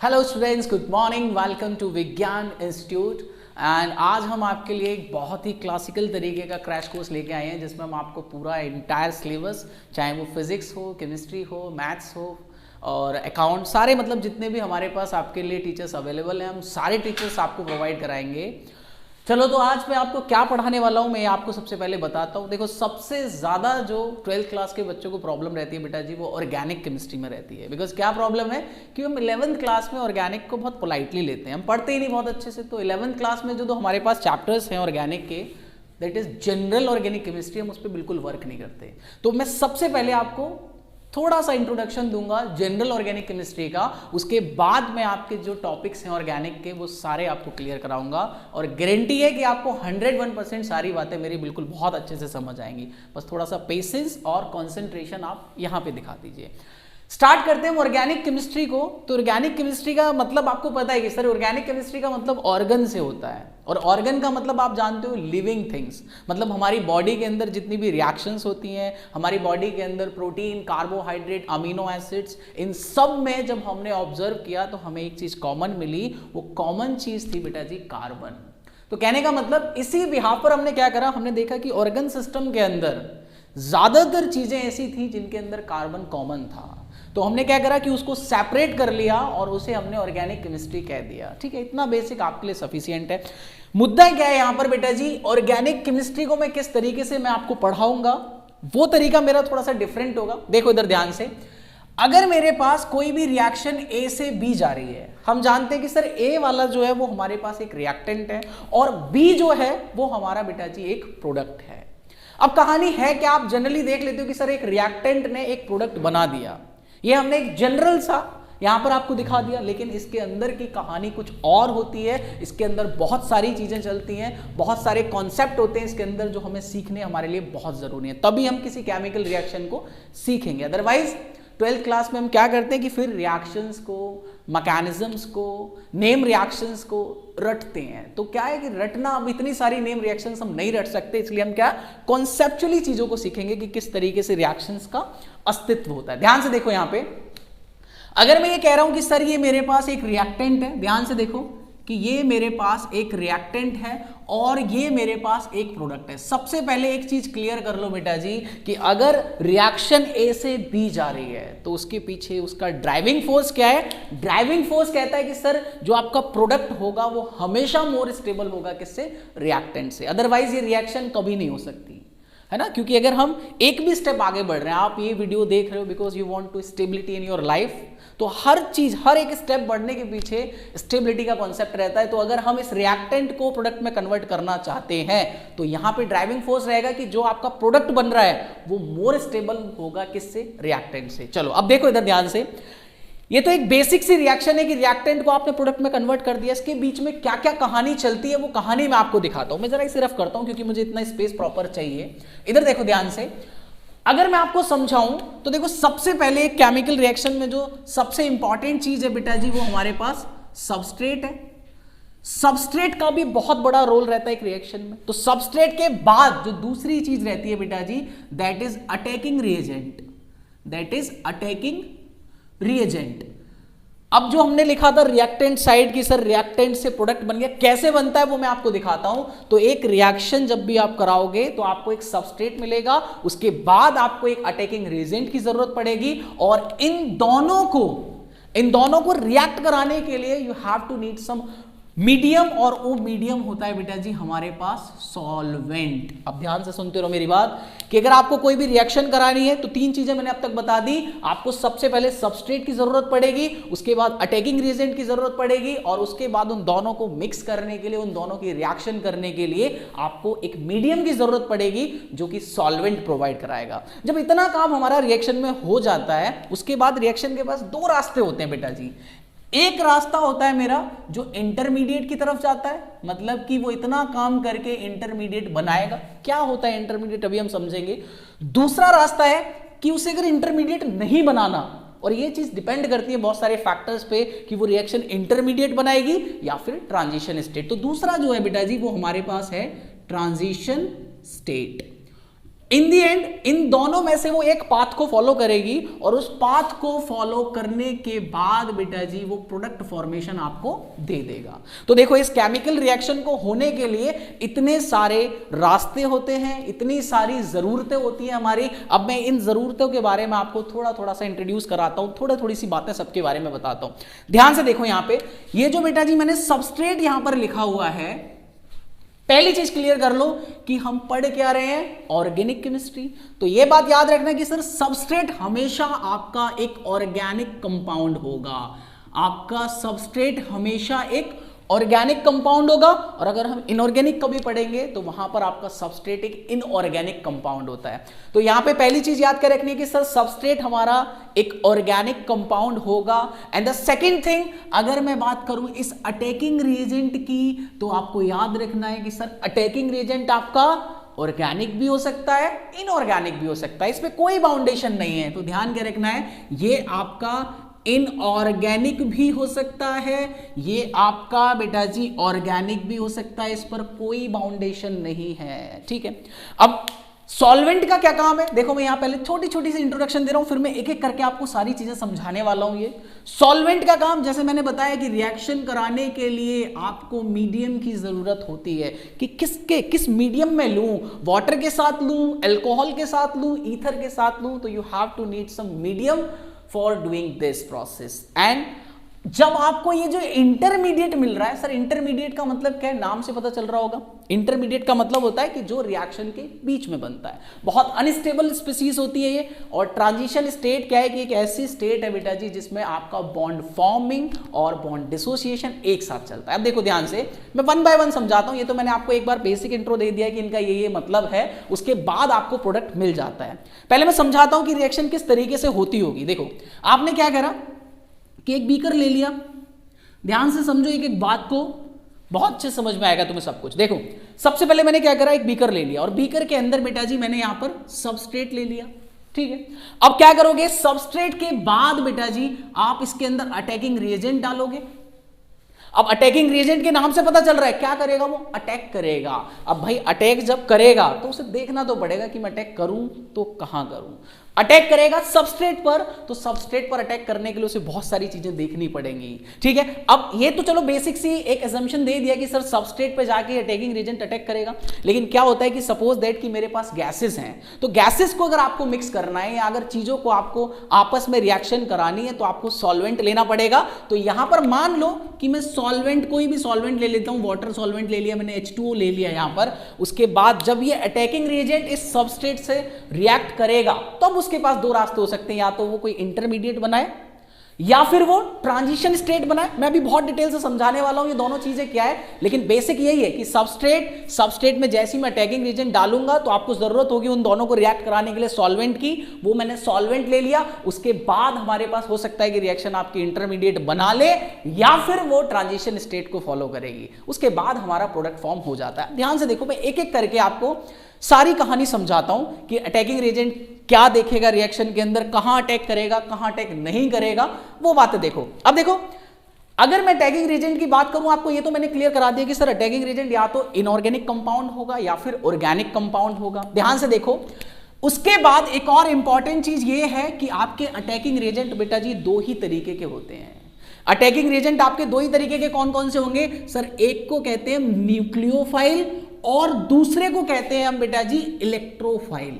Hello students, good morning, welcome to Vigyan institute. And आज हम आपके लिए एक बहुत ही क्लासिकल तरीके का क्रैश कोर्स लेके आए हैं जिसमें हम आपको पूरा एंटायर सिलेबस, चाहे वो फिजिक्स हो, केमिस्ट्री हो, मैथ्स हो और अकाउंट, सारे मतलब जितने भी हमारे पास आपके लिए टीचर्स अवेलेबल हैं, हम सारे टीचर्स आपको प्रोवाइड कराएंगे। चलो तो आज मैं आपको क्या पढ़ाने वाला हूँ मैं आपको सबसे पहले बताता हूँ। देखो, सबसे ज़्यादा जो 12th क्लास के बच्चों को प्रॉब्लम रहती है बेटा जी, वो ऑर्गेनिक केमिस्ट्री में रहती है। बिकॉज क्या प्रॉब्लम है कि हम 11th क्लास में ऑर्गेनिक को बहुत पोलाइटली लेते हैं, हम पढ़ते ही नहीं बहुत अच्छे से। तो 11th क्लास में जो हमारे पास चैप्टर्स हैं ऑर्गेनिक के, that is general organic chemistry, हम उस पर बिल्कुल वर्क नहीं करते। तो मैं सबसे पहले आपको थोड़ा सा इंट्रोडक्शन दूंगा जनरल ऑर्गेनिक केमिस्ट्री का, उसके बाद मैं आपके जो टॉपिक्स हैं ऑर्गेनिक के वो सारे आपको क्लियर कराऊंगा और गारंटी है कि आपको 101% सारी बातें मेरी बिल्कुल बहुत अच्छे से समझ आएंगी। बस थोड़ा सा पेशेंस और कंसंट्रेशन आप यहां पे दिखा दीजिए। स्टार्ट करते हैं ऑर्गेनिक केमिस्ट्री को। तो ऑर्गेनिक केमिस्ट्री का मतलब आपको पता है कि सर ऑर्गेनिक केमिस्ट्री का मतलब ऑर्गन से होता है, और ऑर्गन का मतलब आप जानते हो लिविंग थिंग्स, मतलब हमारी बॉडी के अंदर जितनी भी रिएक्शंस होती हैं, हमारी बॉडी के अंदर प्रोटीन, कार्बोहाइड्रेट, अमीनो एसिड्स, इन सब में जब हमने ऑब्जर्व किया तो हमें एक चीज कॉमन मिली। वो कॉमन चीज थी बेटा जी कार्बन। तो कहने का मतलब इसी बिहाफ पर हमने क्या करा, हमने देखा कि ऑर्गन सिस्टम के अंदर ज्यादातर चीजें ऐसी थी जिनके अंदर कार्बन कॉमन था। तो हमने क्या करा कि उसको सेपरेट कर लिया और उसे हमने ऑर्गेनिक केमिस्ट्री कह दिया। ठीक है, इतना बेसिक आपके लिए सफिशिएंट है। मुद्दा क्या है यहां पर बेटा जी, ऑर्गेनिक केमिस्ट्री को मैं किस तरीके से मैं आपको पढ़ाऊंगा, वो तरीका मेरा थोड़ा सा डिफरेंट होगा। देखो इधर ध्यान से, अगर मेरे पास कोई भी रिएक्शन ए से बी जा रही है, हम जानते हैं कि सर ए वाला जो है वो हमारे पास एक रिएक्टेंट है और बी जो है वो हमारा बेटा जी एक प्रोडक्ट है। अब कहानी है क्या, आप जनरली देख लेते हो कि सर एक रिएक्टेंट ने एक प्रोडक्ट बना दिया, ये हमने एक जनरल सा यहां पर आपको दिखा दिया, लेकिन इसके अंदर की कहानी कुछ और होती है। इसके अंदर बहुत सारी चीजें चलती हैं, बहुत सारे कॉन्सेप्ट होते हैं इसके अंदर जो हमें सीखने हमारे लिए बहुत जरूरी है, तभी हम किसी केमिकल रिएक्शन को सीखेंगे। अदरवाइज 12th क्लास में हम क्या करते हैं कि फिर रिएक्शंस को, मैकेनिज्म्स को, नेम रिएक्शंस को रटते हैं। तो क्या है कि रटना, अब इतनी सारी नेम रिएक्शंस हम नहीं रट सकते, इसलिए हम क्या कॉन्सेप्चुअली चीजों को सीखेंगे कि किस तरीके से रिएक्शंस का अस्तित्व होता है। ध्यान से देखो, यहां पे अगर मैं ये कह रहा हूं कि सर ये मेरे पास एक रिएक्टेंट है, ध्यान से देखो कि ये मेरे पास एक रिएक्टेंट है और ये मेरे पास एक प्रोडक्ट है। सबसे पहले एक चीज क्लियर कर लो बेटा जी कि अगर रिएक्शन ए से बी जा रही है तो उसके पीछे उसका ड्राइविंग फोर्स क्या है। ड्राइविंग फोर्स कहता है कि सर जो आपका प्रोडक्ट होगा वो हमेशा मोर स्टेबल होगा किससे, रिएक्टेंट से, अदरवाइज ये रिएक्शन कभी नहीं हो सकती, है ना। क्योंकि अगर हम एक भी स्टेप आगे बढ़ रहे हैं, आप ये वीडियो देख रहे हो because you want to stability in your life, तो हर चीज, हर एक स्टेप बढ़ने के पीछे स्टेबिलिटी का कॉन्सेप्ट रहता है। तो अगर हम इस रिएक्टेंट को प्रोडक्ट में कन्वर्ट करना चाहते हैं तो यहां पे ड्राइविंग फोर्स रहेगा कि जो आपका प्रोडक्ट बन रहा है वो मोर स्टेबल होगा किससे, रिएक्टेंट से। चलो अब देखो इधर ध्यान से, ये तो एक बेसिक सी रिएक्शन है कि रिएक्टेंट को आपने प्रोडक्ट में कन्वर्ट कर दिया। इसके बीच में क्या क्या कहानी चलती है वो कहानी मैं आपको दिखाता हूं। मैं जरा इसे रफ करता हूं क्योंकि मुझे इतना स्पेस प्रॉपर चाहिए। इधर देखो ध्यान से, अगर मैं आपको समझाऊं तो देखो सबसे पहले एक केमिकल रिएक्शन में जो सबसे इंपॉर्टेंट चीज है बेटा जी वो हमारे पास सबस्ट्रेट है। सबस्ट्रेट का भी बहुत बड़ा रोल रहता है एक रिएक्शन में। तो सबस्ट्रेट के बाद जो दूसरी चीज रहती है बेटा जी, that is attacking reagent, that is attacking reagent. अब जो हमने लिखा था रिएक्टेंट साइड की, सर रिएक्टेंट से प्रोडक्ट बन गया, कैसे बनता है वो मैं आपको दिखाता हूं। तो एक रिएक्शन जब भी आप कराओगे तो आपको एक सबस्ट्रेट मिलेगा, उसके बाद आपको एक अटैकिंग रिएजेंट की जरूरत पड़ेगी, और इन दोनों को रिएक्ट कराने के लिए you have to need some medium, और वो मीडियम होता है बेटा जी हमारे पास सॉल्वेंट। अब ध्यान से सुनते रहो मेरी बात कि अगर आपको कोई भी रिएक्शन करानी है तो तीन चीजें मैंने अब तक बता दी। आपको सबसे पहले सबस्ट्रेट की जरूरत पड़ेगी, उसके बाद अटैकिंग रिएजेंट की जरूरत पड़ेगी, और उसके बाद उन दोनों को मिक्स करने के लिए, उन दोनों की रिएक्शन करने के लिए आपको एक मीडियम की जरूरत पड़ेगी जो कि सॉल्वेंट प्रोवाइड कराएगा। जब इतना काम हमारा रिएक्शन में हो जाता है, उसके बाद रिएक्शन के पास दो रास्ते होते हैं बेटा जी। एक रास्ता होता है मेरा जो इंटरमीडिएट की तरफ जाता है, मतलब कि वो इतना काम करके इंटरमीडिएट बनाएगा। क्या होता है इंटरमीडिएट अभी हम समझेंगे। दूसरा रास्ता है कि उसे अगर इंटरमीडिएट नहीं बनाना, और ये चीज डिपेंड करती है बहुत सारे फैक्टर्स पे कि वो रिएक्शन इंटरमीडिएट बनाएगी या फिर ट्रांजिशन स्टेट। तो दूसरा जो है बेटा जी वो हमारे पास है transition state. In the and in दोनों में से वो एक पाथ को फॉलो करेगी और उस पाथ को फॉलो करने के बाद बेटा जी वो प्रोडक्ट फॉर्मेशन आपको दे देगा। तो देखो इस केमिकल रिएक्शन को होने के लिए इतने सारे रास्ते होते हैं, इतनी सारी जरूरतें होती हैं हमारी। अब मैं इन जरूरतों के बारे में आपको थोड़ा सा इंट्रोड्यूस कराता हूं, थोड़ी सी बातें सबके बारे में बताता हूं। ध्यान से देखो यहां पे ये जो बेटा जी मैंने सबस्ट्रेट यहां पर लिखा हुआ है, पहली चीज क्लियर कर लो कि हम पढ़ क्या रहे हैं, ऑर्गेनिक केमिस्ट्री। तो यह बात याद रखना कि सर सबस्ट्रेट हमेशा आपका एक ऑर्गेनिक कंपाउंड होगा, आपका सबस्ट्रेट हमेशा एक ऑर्गेनिक कंपाउंड होगा। और अगर हम इनऑर्गेनिक कभी पढ़ेंगे तो वहां पर आपका सबस्ट्रेट एक इनऑर्गेनिक कंपाउंड होता है। तो यहां पे पहली चीज याद कर रखनी है कि सर सबस्ट्रेट हमारा एक ऑर्गेनिक कंपाउंड होगा। एंड द सेकंड थिंग, अगर मैं बात करूं इस अटैकिंग रिएजेंट की, तो आपको याद रखना है कि सर अटैकिंग रिएजेंट आपका ऑर्गेनिक भी हो सकता है, इनऑर्गेनिक भी हो सकता है, इसमें कोई बाउंडेशन नहीं है। तो ध्यान क्या रखना है, ये आपका इनऑर्गेनिक भी हो सकता है, ये आपका बेटा जी ऑर्गेनिक भी हो सकता है, इस पर कोई बाउंडेशन नहीं है। ठीक है, अब सॉल्वेंट का क्या काम है, देखो मैं यहां पहले छोटी छोटी सी इंट्रोडक्शन दे रहा हूं, फिर मैं एक एक करके आपको सारी चीजें समझाने वाला हूं। ये सॉल्वेंट का काम, जैसे मैंने बताया कि रिएक्शन कराने के लिए आपको मीडियम की जरूरत होती है कि किस मीडियम में लूं, वाटर के साथ लूं, अल्कोहल के साथ लूं, ईथर के साथ लूं। तो you have to need some medium for doing this process. And जब आपको ये जो इंटरमीडिएट मिल रहा है, सर इंटरमीडिएट का मतलब क्या है, नाम से पता चल रहा होगा। इंटरमीडिएट का मतलब होता है कि जो रिएक्शन के बीच में बनता है, बहुत अनस्टेबल स्पीसीज होती है ये। और ट्रांजिशन स्टेट क्या है कि एक ऐसी स्टेट है बेटा जी जिसमें आपका बॉन्ड फॉर्मिंग और बॉन्ड डिसोसिएशन एक साथ चलता है। अब देखो ध्यान से, मैं वन बाय वन समझाता हूं। ये तो मैंने आपको एक बार बेसिक इंट्रो दे दिया कि इनका ये मतलब है, उसके बाद आपको प्रोडक्ट मिल जाता है। पहले मैं समझाता हूं कि रिएक्शन किस तरीके से होती होगी। देखो आपने क्या करा कि एक बीकर ले लिया, ध्यान से समझो एक एक बात को, बहुत अच्छे समझ में आएगा तुम्हें सब कुछ। देखो सबसे पहले मैंने क्या करा, एक बीकर ले लिया और बीकर के अंदर बेटा जी मैंने यहां पर सबस्ट्रेट ले लिया। ठीक है, अब क्या करोगे, सबस्ट्रेट के बाद बेटा जी आप इसके अंदर अटैकिंग रिएजेंट डालोगे। अब अटैकिंग रिएजेंट के नाम से पता चल रहा है क्या करेगा, वो अटैक करेगा। अब भाई अटैक जब करेगा तो उसे देखना तो पड़ेगा कि मैं अटैक करूं तो कहां करूं। अटैक करेगा सबस्ट्रेट पर, तो सबस्ट्रेट पर अटैक करने के लिए उसे बहुत सारी चीजें देखनी पड़ेंगी। ठीक है, अब ये तो चलो बेसिक सी एक असम्पशन दे दिया कि सर सबस्ट्रेट पर जाके अटैकिंग रिएजेंट अटैक करेगा। लेकिन क्या होता है कि सपोज दैट कि मेरे पास गैसेस हैं, तो गैसेस को अगर आपको मिक्स करना है या अगर चीजों को आपको आपस में रिएक्शन करानी है तो आपको सॉल्वेंट लेना पड़ेगा। तो यहां पर मान लो कि मैं सॉल्वेंट, कोई भी सॉल्वेंट ले लेता हूं, वाटर सॉल्वेंट ले लिया मैंने, H2O ले लिया यहां पर। उसके बाद जब ये अटैकिंग रिएजेंट इस सबस्ट्रेट से रिएक्ट करेगा तब उसके पास दो रास्ते हो सकते हैं, या तो वो कोई इंटरमीडिएट बनाए या फिर वो ट्रांजिशन स्टेट बनाए। मैं अभी बहुत डिटेल से समझाने वाला हूं ये दोनों चीजें क्या है, लेकिन बेसिक यही है कि सबस्ट्रेट में जैसे ही मैं अटैकिंग रिएजेंट डालूंगा तो आपको जरूरत होगी उन दोनों को रिएक्ट कराने के लिए सॉल्वेंट की। वो मैंने सॉल्वेंट ले लिया, उसके बाद हमारे पास हो सकता है कि रिएक्शन आपकी इंटरमीडिएट बना ले या फिर वो ट्रांजिशन स्टेट को फॉलो करेगी, उसके बाद हमारा प्रोडक्ट फॉर्म हो जाता है। ध्यान से देखो, मैं एक एक करके आपको सारी कहानी समझाता हूं कि अटैकिंग रिएजेंट क्या देखेगा रिएक्शन के अंदर, कहां अटैक करेगा, कहां अटैक नहीं करेगा, वो बातें देखो। अब देखो अगर मैं अटैकिंग रिएजेंट की बात करूं, आपको ये तो मैंने क्लियर करा दिया कि सर अटैकिंग रिएजेंट या तो इनऑर्गेनिक कंपाउंड होगा या फिर ऑर्गेनिक कंपाउंड होगा। ध्यान से देखो, उसके बाद एक और इंपॉर्टेंट चीज ये है कि आपके अटैकिंग रिएजेंट बेटा जी दो ही तरीके के होते हैं। अटैकिंग रिएजेंट आपके दो ही तरीके के कौन कौन से होंगे सर, एक को कहते हैं न्यूक्लियोफाइल और दूसरे को कहते हैं हम बेटा जी इलेक्ट्रोफाइल।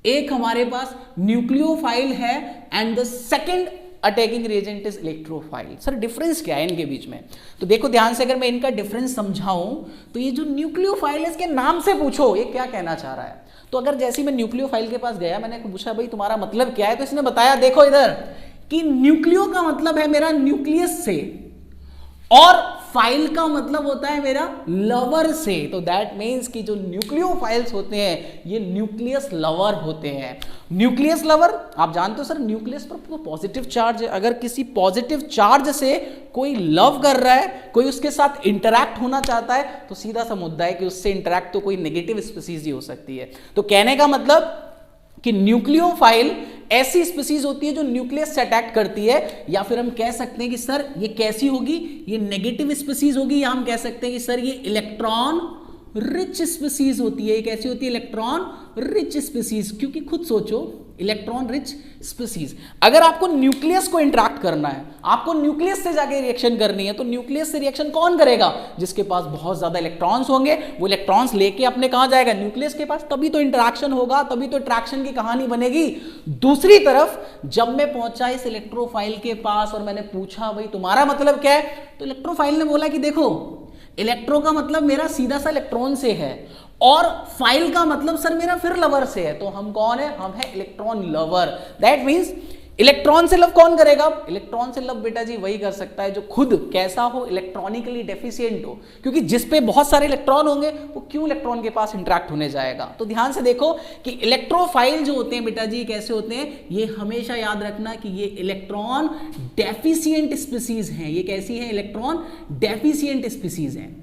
एक हमारे पास न्यूक्लियोफाइल है and the second attacking reagent is electrophile. Sir difference क्या है इनके बीच में, तो देखो ध्यान से, अगर मैं इनका डिफरेंस समझाऊं तो ये जो न्यूक्लियोफाइल है इसके नाम से पूछो ये क्या कहना चाह रहा है। तो अगर जैसे मैं न्यूक्लियोफाइल के पास गया, मैंने पूछा भाई तुम्हारा मतलब क्या है, तो इसने बताया देखो इधर कि न्यूक्लियो का मतलब है मेरा न्यूक्लियस से और फाइल का मतलब होता है मेरा लवर से। तो दैट मीन्स कि जो न्यूक्लियोफाइल्स होते हैं ये न्यूक्लियस लवर होते हैं। न्यूक्लियस लवर आप जानते हो सर, न्यूक्लियस पर पॉजिटिव चार्ज है, अगर किसी पॉजिटिव चार्ज से कोई लव कर रहा है, कोई उसके साथ इंटरैक्ट होना चाहता है, तो सीधा सा मुद्दा है कि उससे इंटरैक्ट तो कोई नेगेटिव स्पीसीज ही हो सकती है। तो कहने का मतलब कि न्यूक्लियोफाइल ऐसी स्पीसीज होती है जो न्यूक्लियस से अटैक करती है, या फिर हम कह सकते हैं कि सर ये कैसी होगी, ये नेगेटिव स्पीसीज होगी, या हम कह सकते हैं कि सर ये इलेक्ट्रॉन रिच स्पीसीज होती है। एक ऐसी होती है इलेक्ट्रॉन रिच स्पीसीज, क्योंकि खुद सोचो इलेक्ट्रॉन रिच स्पीसीज, अगर आपको न्यूक्लियस को इंटरैक्ट करना है, आपको न्यूक्लियस से जाके रिएक्शन करनी है, तो न्यूक्लियस से रिएक्शन कौन करेगा? जिसके पास बहुत ज्यादा इलेक्ट्रॉन्स होंगे, वो इलेक्ट्रॉन्स लेके अपने कहां जाएगा? न्यूक्लियस के पास, तभी तो इंटरैक्शन होगा, तभी तो अट्रैक्शन की कहानी बनेगी। दूसरी तरफ जब मैं पहुंचा इस इलेक्ट्रोफाइल के पास और मैंने पूछा भाई तुम्हारा मतलब क्या है, तो इलेक्ट्रोफाइल ने बोला कि देखो इलेक्ट्रो का मतलब मेरा सीधा सा इलेक्ट्रॉन से है और फाइल का मतलब सर मेरा फिर लवर से है, तो हम कौन है? हम है electron lover. That means electron से लव कौन करेगा? इलेक्ट्रॉन से लव बेटा जी वही कर सकता है जो खुद कैसा हो? इलेक्ट्रॉनिकली डेफिशिएंट हो, क्योंकि जिस पे बहुत सारे इलेक्ट्रॉन होंगे वो क्यों इलेक्ट्रॉन के पास इंटरैक्ट होने जाएगा? तो ध्यान से देखो कि इलेक्ट्रोफाइल जो होते हैं बेटा जी कैसे होते हैं, ये हमेशा याद रखना कि ये इलेक्ट्रॉन डेफिशिएंट स्पीसीज हैं। ये कैसी है? इलेक्ट्रॉन डेफिशिएंट स्पीसीज हैं।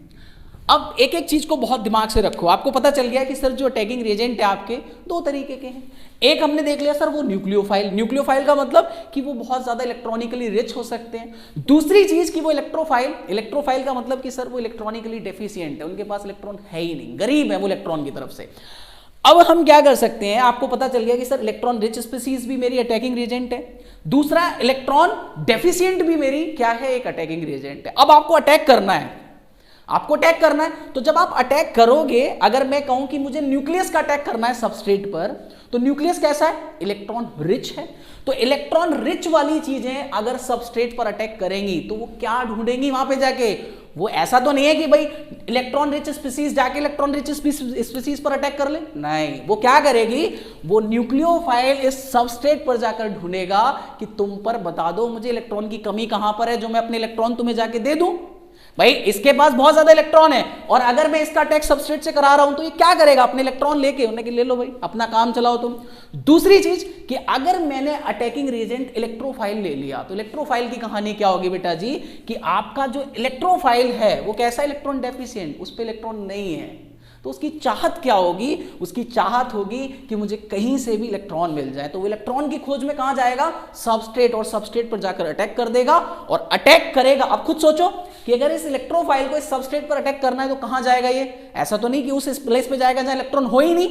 अब एक एक चीज को बहुत दिमाग से रखो, आपको पता चल गया कि सर जो अटैकिंग रिएजेंट है आपके दो तरीके के हैं। एक हमने देख लिया सर वो न्यूक्लियोफाइल, न्यूक्लियोफाइल का मतलब कि वो बहुत ज्यादा इलेक्ट्रॉनिकली रिच हो सकते हैं। दूसरी चीज कि वो इलेक्ट्रोफाइल, इलेक्ट्रोफाइल का मतलब कि सर वो इलेक्ट्रॉनिकली डेफिशिएंट है, उनके पास इलेक्ट्रॉन है ही नहीं, गरीब है वो इलेक्ट्रॉन की तरफ से। अब हम क्या कर सकते हैं, आपको पता चल गया कि सर इलेक्ट्रॉन रिच स्पीसीज भी मेरी अटैकिंग रिएजेंट है, दूसरा इलेक्ट्रॉन डेफिशिएंट भी मेरी क्या है? एक अटैकिंग रिएजेंट है। अब आपको अटैक करना है, आपको अटैक करना है, तो जब आप अटैक करोगे, अगर मैं कहूं कि मुझे न्यूक्लियस का अटैक करना है सबस्ट्रेट पर, तो न्यूक्लियस कैसा है? इलेक्ट्रॉन रिच है। तो इलेक्ट्रॉन रिच वाली चीजें अगर सबस्ट्रेट पर अटैक करेंगी तो वो क्या ढूंढेंगी वहां पे जाके? वो ऐसा तो नहीं है कि भाई इलेक्ट्रॉन रिच स्पीसीज जाके इलेक्ट्रॉन रिच स्पीसीज पर अटैक कर ले, नहीं, वो क्या करेगी? वो न्यूक्लियोफाइल इस सबस्ट्रेट पर जाकर ढूंढेगा कि तुम पर बता दो मुझे इलेक्ट्रॉन की कमी कहां पर है जो मैं अपने इलेक्ट्रॉन तुम्हें जाके दे दूं। भाई इसके पास बहुत ज्यादा इलेक्ट्रॉन है और अगर मैं इसका अटैक सबस्ट्रेट से करा रहा हूं तो ये क्या करेगा? अपने इलेक्ट्रॉन लेके उन्हें कि ले लो भाई अपना काम चलाओ तुम। दूसरी चीज कि अगर मैंने अटैकिंग रिएजेंट इलेक्ट्रोफाइल ले लिया तो इलेक्ट्रोफाइल की कहानी क्या होगी बेटा जी कि आपका जो इलेक्ट्रोफाइल है वो कैसा? इलेक्ट्रॉन डेफिशिएंट, उस पर इलेक्ट्रॉन नहीं है, तो उसकी चाहत क्या होगी? उसकी चाहत होगी कि मुझे कहीं से भी इलेक्ट्रॉन मिल जाए, तो वो इलेक्ट्रॉन की खोज में कहां जाएगा? सबस्ट्रेट, और सबस्ट्रेट पर जाकर अटैक कर देगा और अटैक करेगा। अब खुद सोचो कि अगर इस इलेक्ट्रोफाइल को इस सबस्ट्रेट पर अटैक करना है तो कहां जाएगा? ये ऐसा तो नहीं कि उस प्लेस पे जाएगा जहां इलेक्ट्रॉन हो ही नहीं,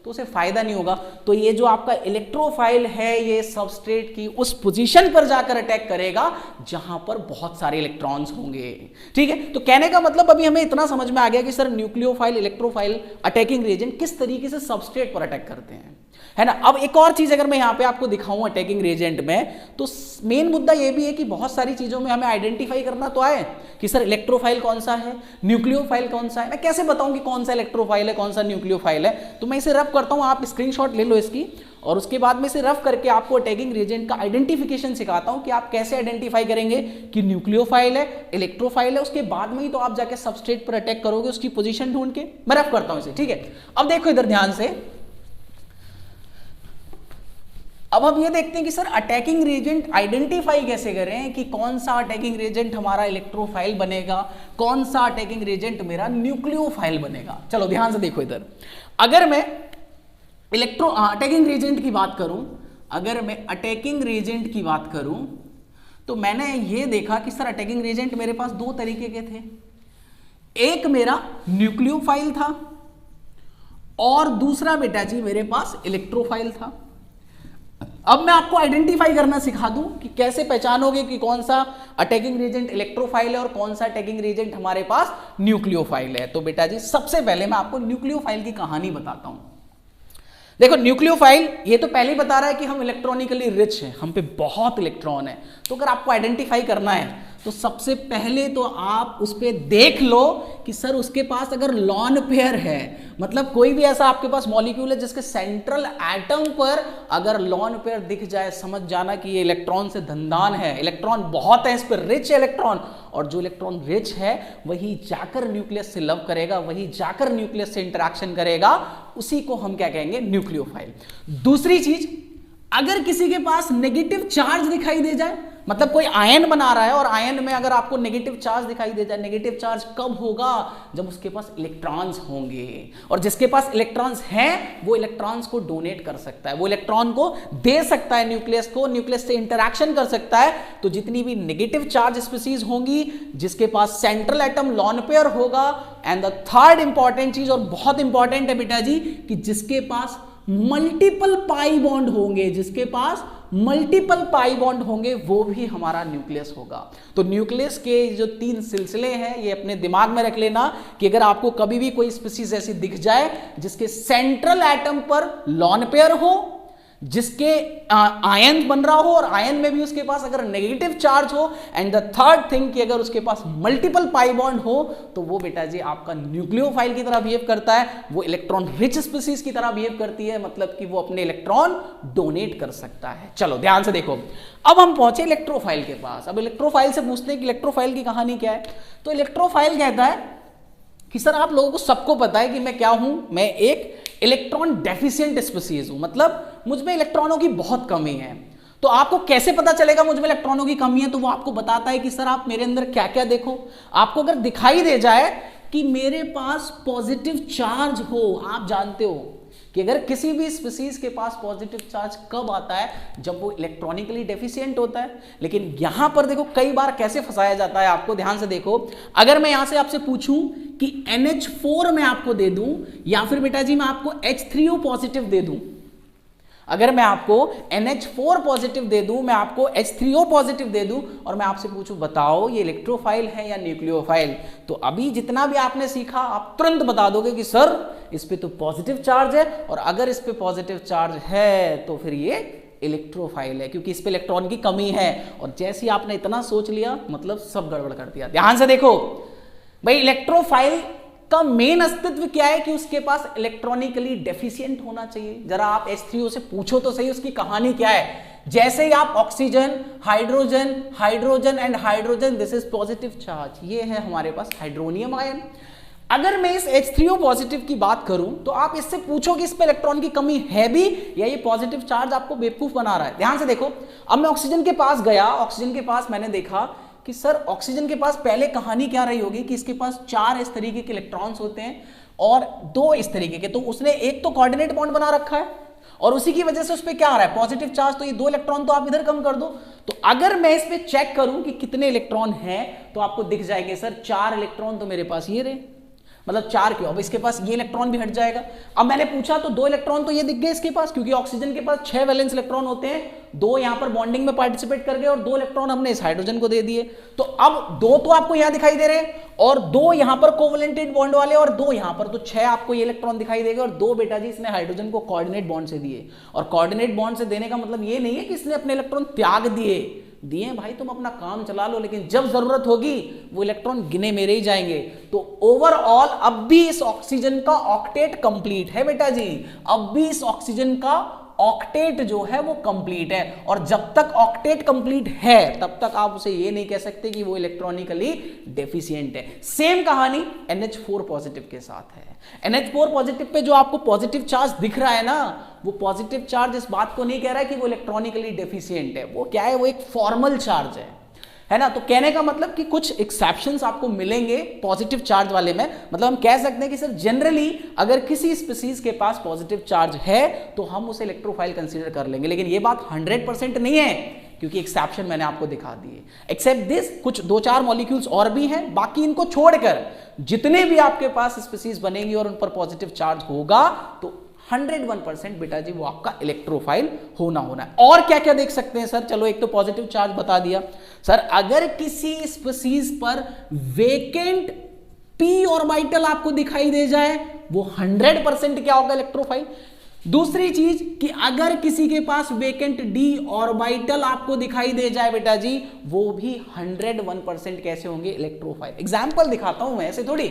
तो उसे फायदा नहीं होगा। तो ये जो आपका इलेक्ट्रोफाइल है ये सबस्ट्रेट की उस पोजीशन पर जाकर अटैक करेगा जहां पर बहुत सारे इलेक्ट्रॉन्स होंगे। ठीक है, तो कहने का मतलब अभी हमें इतना समझ में आ गया कि sir nucleophile, electrophile, attacking reagent किस तरीके से सबस्ट्रेट पर अटैक करते हैं, है ना। अब एक और चीज अगर मैं यहां पे आपको दिखाऊं अटैकिंग रिएजेंट में, तो मेन मुद्दा ये भी है कि बहुत सारी चीजों में हमें आइडेंटिफाई करना तो आए कि सर इलेक्ट्रोफाइल कौन सा है, न्यूक्लियोफाइल कौन सा है। मैं कैसे बताऊं कि कौन सा इलेक्ट्रोफाइल है, कौन सा न्यूक्लियोफाइल है? तो मैं इसे रफ करता हूं, आप स्क्रीनशॉट ले लो इसकी, और उसके बाद में इसे रफ करके आपको अटैकिंग रिएजेंट का आइडेंटिफिकेशन सिखाता हूं कि आप कैसे आइडेंटिफाई करेंगे कि न्यूक्लियोफाइल है, इलेक्ट्रोफाइल है। उसके बाद में ही तो आप जाके सबस्ट्रेट पर अटैक करोगे उसकी पोजीशन ढूंढ के। मैं रफ करता हूं इसे, ठीक है। अब देखो इधर ध्यान से, अब हम ये देखते हैं कि सर अटैकिंग रिएजेंट आइडेंटिफाई कैसे करें कि कौन सा अटैकिंग रिएजेंट हमारा इलेक्ट्रोफाइल बनेगा, कौन सा अटैकिंग रिएजेंट मेरा न्यूक्लियोफाइल बनेगा। चलो ध्यान से देखो इधर, अगर मैं अटैकिंग रिएजेंट की बात करूं, अगर मैं अटैकिंग रिएजेंट की बात करूं तो मैंने ये देखा कि सर अटैकिंग रिएजेंट मेरे पास दो तरीके के थे, एक मेरा न्यूक्लियोफाइल था और दूसरा बेटा जी मेरे पास इलेक्ट्रोफाइल था। अब मैं आपको आइडेंटिफाई करना सिखा दूं कि कैसे पहचानोगे कि कौन सा अटैकिंग रिएजेंट इलेक्ट्रोफाइल है और कौन सा अटैकिंग रिएजेंट हमारे पास न्यूक्लियोफाइल है। तो बेटा जी सबसे पहले मैं आपको न्यूक्लियोफाइल की कहानी बताता हूं। देखो न्यूक्लियोफाइल ये तो पहले ही बता रहा है कि हम इलेक्ट्रॉनिकली रिच हैं, हम पे बहुत इलेक्ट्रॉन है। तो अगर आपको आइडेंटिफाई करना है तो सबसे पहले तो आप उस पर देख लो कि सर उसके पास अगर लॉन पेयर है, मतलब कोई भी ऐसा आपके पास मॉलिक्यूल है जिसके सेंट्रल एटम पर अगर लॉन पेयर दिख जाए, समझ जाना कि ये इलेक्ट्रॉन से धनदान है, इलेक्ट्रॉन बहुत है, इस पर रिच है इलेक्ट्रॉन, और जो इलेक्ट्रॉन रिच है वही जाकर न्यूक्लियस से लव करेगा, वही जाकर न्यूक्लियस से इंटरेक्शन करेगा, उसी को हम क्या कहेंगे? न्यूक्लियोफाइल। दूसरी चीज, अगर किसी के पास नेगेटिव चार्ज दिखाई दे जाए, मतलब कोई आयन बना रहा है और आयन में अगर आपको नेगेटिव चार्ज दिखाई दे जाए, नेगेटिव चार्ज कब होगा? जब उसके पास इलेक्ट्रॉन्स होंगे, और जिसके पास इलेक्ट्रॉन्स हैं वो इलेक्ट्रॉन्स को डोनेट कर सकता है, वो इलेक्ट्रॉन को दे सकता है न्यूक्लियस को, न्यूक्लियस से इंटरेक्शन कर सकता है। तो जितनी भी नेगेटिव चार्ज स्पीसीज होंगी जिसके पास सेंट्रल एटम लॉन पेयर होगा एंड द थर्ड इंपॉर्टेंट चीज, और बहुत इंपॉर्टेंट है बेटा जी, कि जिसके पास मल्टीपल पाई बॉन्ड होंगे, जिसके पास मल्टीपल पाई बॉन्ड होंगे, वो भी हमारा न्यूक्लियस होगा। तो न्यूक्लियस के जो 3 सिलसिले हैं ये अपने दिमाग में रख लेना कि अगर आपको कभी भी कोई स्पीसीज ऐसी दिख जाए जिसके सेंट्रल एटम पर लॉन पेयर हो, जिसके आयन बन रहा हो और आयन में भी उसके पास अगर नेगेटिव चार्ज हो, एंड द थर्ड थिंग कि अगर उसके पास मल्टीपल पाई बॉन्ड हो, तो वो बेटा जी आपका न्यूक्लियोफाइल की तरह बिहेव करता है, वो इलेक्ट्रॉन रिच स्पीसीज की तरह बिहेव करती है, मतलब कि वो अपने इलेक्ट्रॉन डोनेट कर सकता है। चलो ध्यान से देखो, अब हम पहुंचे इलेक्ट्रोफाइल के पास। अब इलेक्ट्रोफाइल से पूछते हैं कि इलेक्ट्रोफाइल की कहानी क्या है। तो इलेक्ट्रोफाइल कहता है कि सर आप लोगों को सबको पता है कि मैं क्या हूं, मैं एक इलेक्ट्रॉन डेफिशिएंट स्पीसीज हूं, मतलब मुझ में इलेक्ट्रॉनों की बहुत कमी है। तो आपको कैसे पता चलेगा मुझ में इलेक्ट्रॉनों की कमी है? तो वो आपको बताता है कि सर आप मेरे अंदर क्या क्या देखो। आपको अगर दिखाई दे जाए कि मेरे पास पॉजिटिव चार्ज हो, आप जानते हो कि अगर किसी भी स्पीसीज के पास पॉजिटिव चार्ज कब आता है, जब वो इलेक्ट्रॉनिकली डेफिशिएंट होता है। लेकिन यहां पर देखो कई बार कैसे फंसाया जाता है, आपको ध्यान से देखो। अगर मैं यहां से आपसे पूछूं कि NH4 मैं आपको दे दूं, या फिर बेटा जी मैं आपको H3O पॉजिटिव दे दूं, अगर मैं आपको NH4 पॉजिटिव दे दूं, मैं आपको H3O पॉजिटिव दे दूं, और मैं आपसे पूछूं बताओ ये इलेक्ट्रोफाइल है या न्यूक्लियोफाइल, तो अभी जितना भी आपने सीखा आप तुरंत बता दोगे कि सर इस पे तो पॉजिटिव चार्ज है, और अगर इस पे पॉजिटिव चार्ज है तो फिर ये इलेक्ट्रोफाइल है, क्योंकि इस पे इलेक्ट्रॉन की कमी है। और जैसे ही आपने इतना सोच लिया, मतलब सब गड़बड़ कर दिया। ध्यान से देखो भाई, इलेक्ट्रोफाइल का मेन अस्तित्व क्या है कि उसके पास इलेक्ट्रॉनिकली डेफिशिएंट होना चाहिए। जरा आप H3O से पूछो तो सही उसकी कहानी क्या है। जैसे ही आप oxygen, hydrogen, hydrogen and hydrogen, this is positive charge, ये है हमारे पास हाइड्रोनियम आयन। अगर मैं इस H3O पॉजिटिव की बात करूं तो आप इससे पूछो कि इस पे इलेक्ट्रॉन की कमी है भी, या ये पॉजिटिव चार्ज आपको बेवकूफ बना रहा है। ध्यान से देखो, अब मैं ऑक्सीजन के पास गया, ऑक्सीजन के पास मैंने देखा कि सर ऑक्सीजन के पास पहले कहानी क्या रही होगी कि इसके पास 4 इस तरीके के इलेक्ट्रॉन्स होते हैं और 2 इस तरीके के, तो उसने एक तो कोऑर्डिनेट बॉन्ड बना रखा है और उसी की वजह से उस पे क्या आ रहा है, पॉजिटिव चार्ज। तो ये 2 इलेक्ट्रॉन तो आप इधर कम कर दो। तो अगर मैं इस पे चेक करूं कि कितने इलेक्ट्रॉन हैं, तो आपको दिख जाएंगे सर 4 इलेक्ट्रॉन तो मेरे पास ये रहे, मतलब 4 क्यों, अब इसके पास ये इलेक्ट्रॉन भी हट जाएगा। अब मैंने पूछा तो 2 इलेक्ट्रॉन तो ये दिख गए इसके पास, क्योंकि ऑक्सीजन के पास 6 वैलेंस इलेक्ट्रॉन होते हैं, 2 यहां पर बॉन्डिंग में पार्टिसिपेट कर गए और 2 इलेक्ट्रॉन हमने इस हाइड्रोजन को दे दिए। तो अब 2 तो आपको यहां दिखाई दे रहे हैं और 2 यहां पर कोवैलेंटेड बॉन्ड वाले और 2 यहां पर, तो 6 आपको ये इलेक्ट्रॉन दिखाई देगा और 2 बेटा जी इसने हाइड्रोजन को कोऑर्डिनेट बॉन्ड से दिए। और कोऑर्डिनेट बॉन्ड से देने का मतलब ये नहीं है कि इसने अपने इलेक्ट्रॉन त्याग दिए भाई, तुम अपना काम चला लो, लेकिन जब जरूरत होगी वो इलेक्ट्रॉन गिने मेरे ही जाएंगे। तो ओवरऑल अब भी इस ऑक्सीजन का ऑक्टेट कंप्लीट है बेटा जी, अब भी इस ऑक्सीजन का ऑक्टेट जो है वो कंप्लीट है। और जब तक ऑक्टेट कंप्लीट है तब तक आप उसे ये नहीं कह सकते कि वो इलेक्ट्रॉनिकली डेफिशिएंट है। सेम कहानी NH4 पॉजिटिव के साथ है। NH4 पॉजिटिव पे जो आपको पॉजिटिव चार्ज दिख रहा है ना, वो पॉजिटिव चार्ज इस बात को नहीं कह रहा है कि वो इलेक्ट्रॉनिकली डेफिशिएंट है। वो क्या है, वो एक फॉर्मल चार्ज है ना। तो कहने का मतलब कि कुछ एक्सेप्शंस आपको मिलेंगे पॉजिटिव चार्ज वाले में। मतलब हम कह सकते हैं कि सर जनरली अगर किसी स्पीसीज के पास पॉजिटिव चार्ज है तो हम उसे इलेक्ट्रोफाइल कंसीडर कर लेंगे, लेकिन ये बात 100% नहीं है, क्योंकि एक्सेप्शन मैंने आपको दिखा दिए। एक्सेप्ट दिस, कुछ 2-4 मॉलिक्यूल्स और भी हैं, बाकी इनको छोड़कर जितने भी आपके पास स्पीसीज बनेंगी और उन पर पॉजिटिव चार्ज होगा तो 101% बेटा जी वो आपका इलेक्ट्रोफाइल होना है। और क्या क्या देख सकते हैं सर, चलो एक तो पॉजिटिव चार्ज बता दिया। सर अगर किसी स्पीसीज पर वेकेंट p ऑर्बिटल आपको दिखाई दे जाए, वो 100% क्या होगा, इलेक्ट्रोफाइल। दूसरी चीज कि अगर किसी के पास वेकेंट d ऑर्बिटल आपको दिखाई दे जाए बेटा जी, वो भी 101% कैसे होंगे, इलेक्ट्रोफाइल। एग्जाम्पल दिखाता हूं मैं, ऐसे थोड़ी।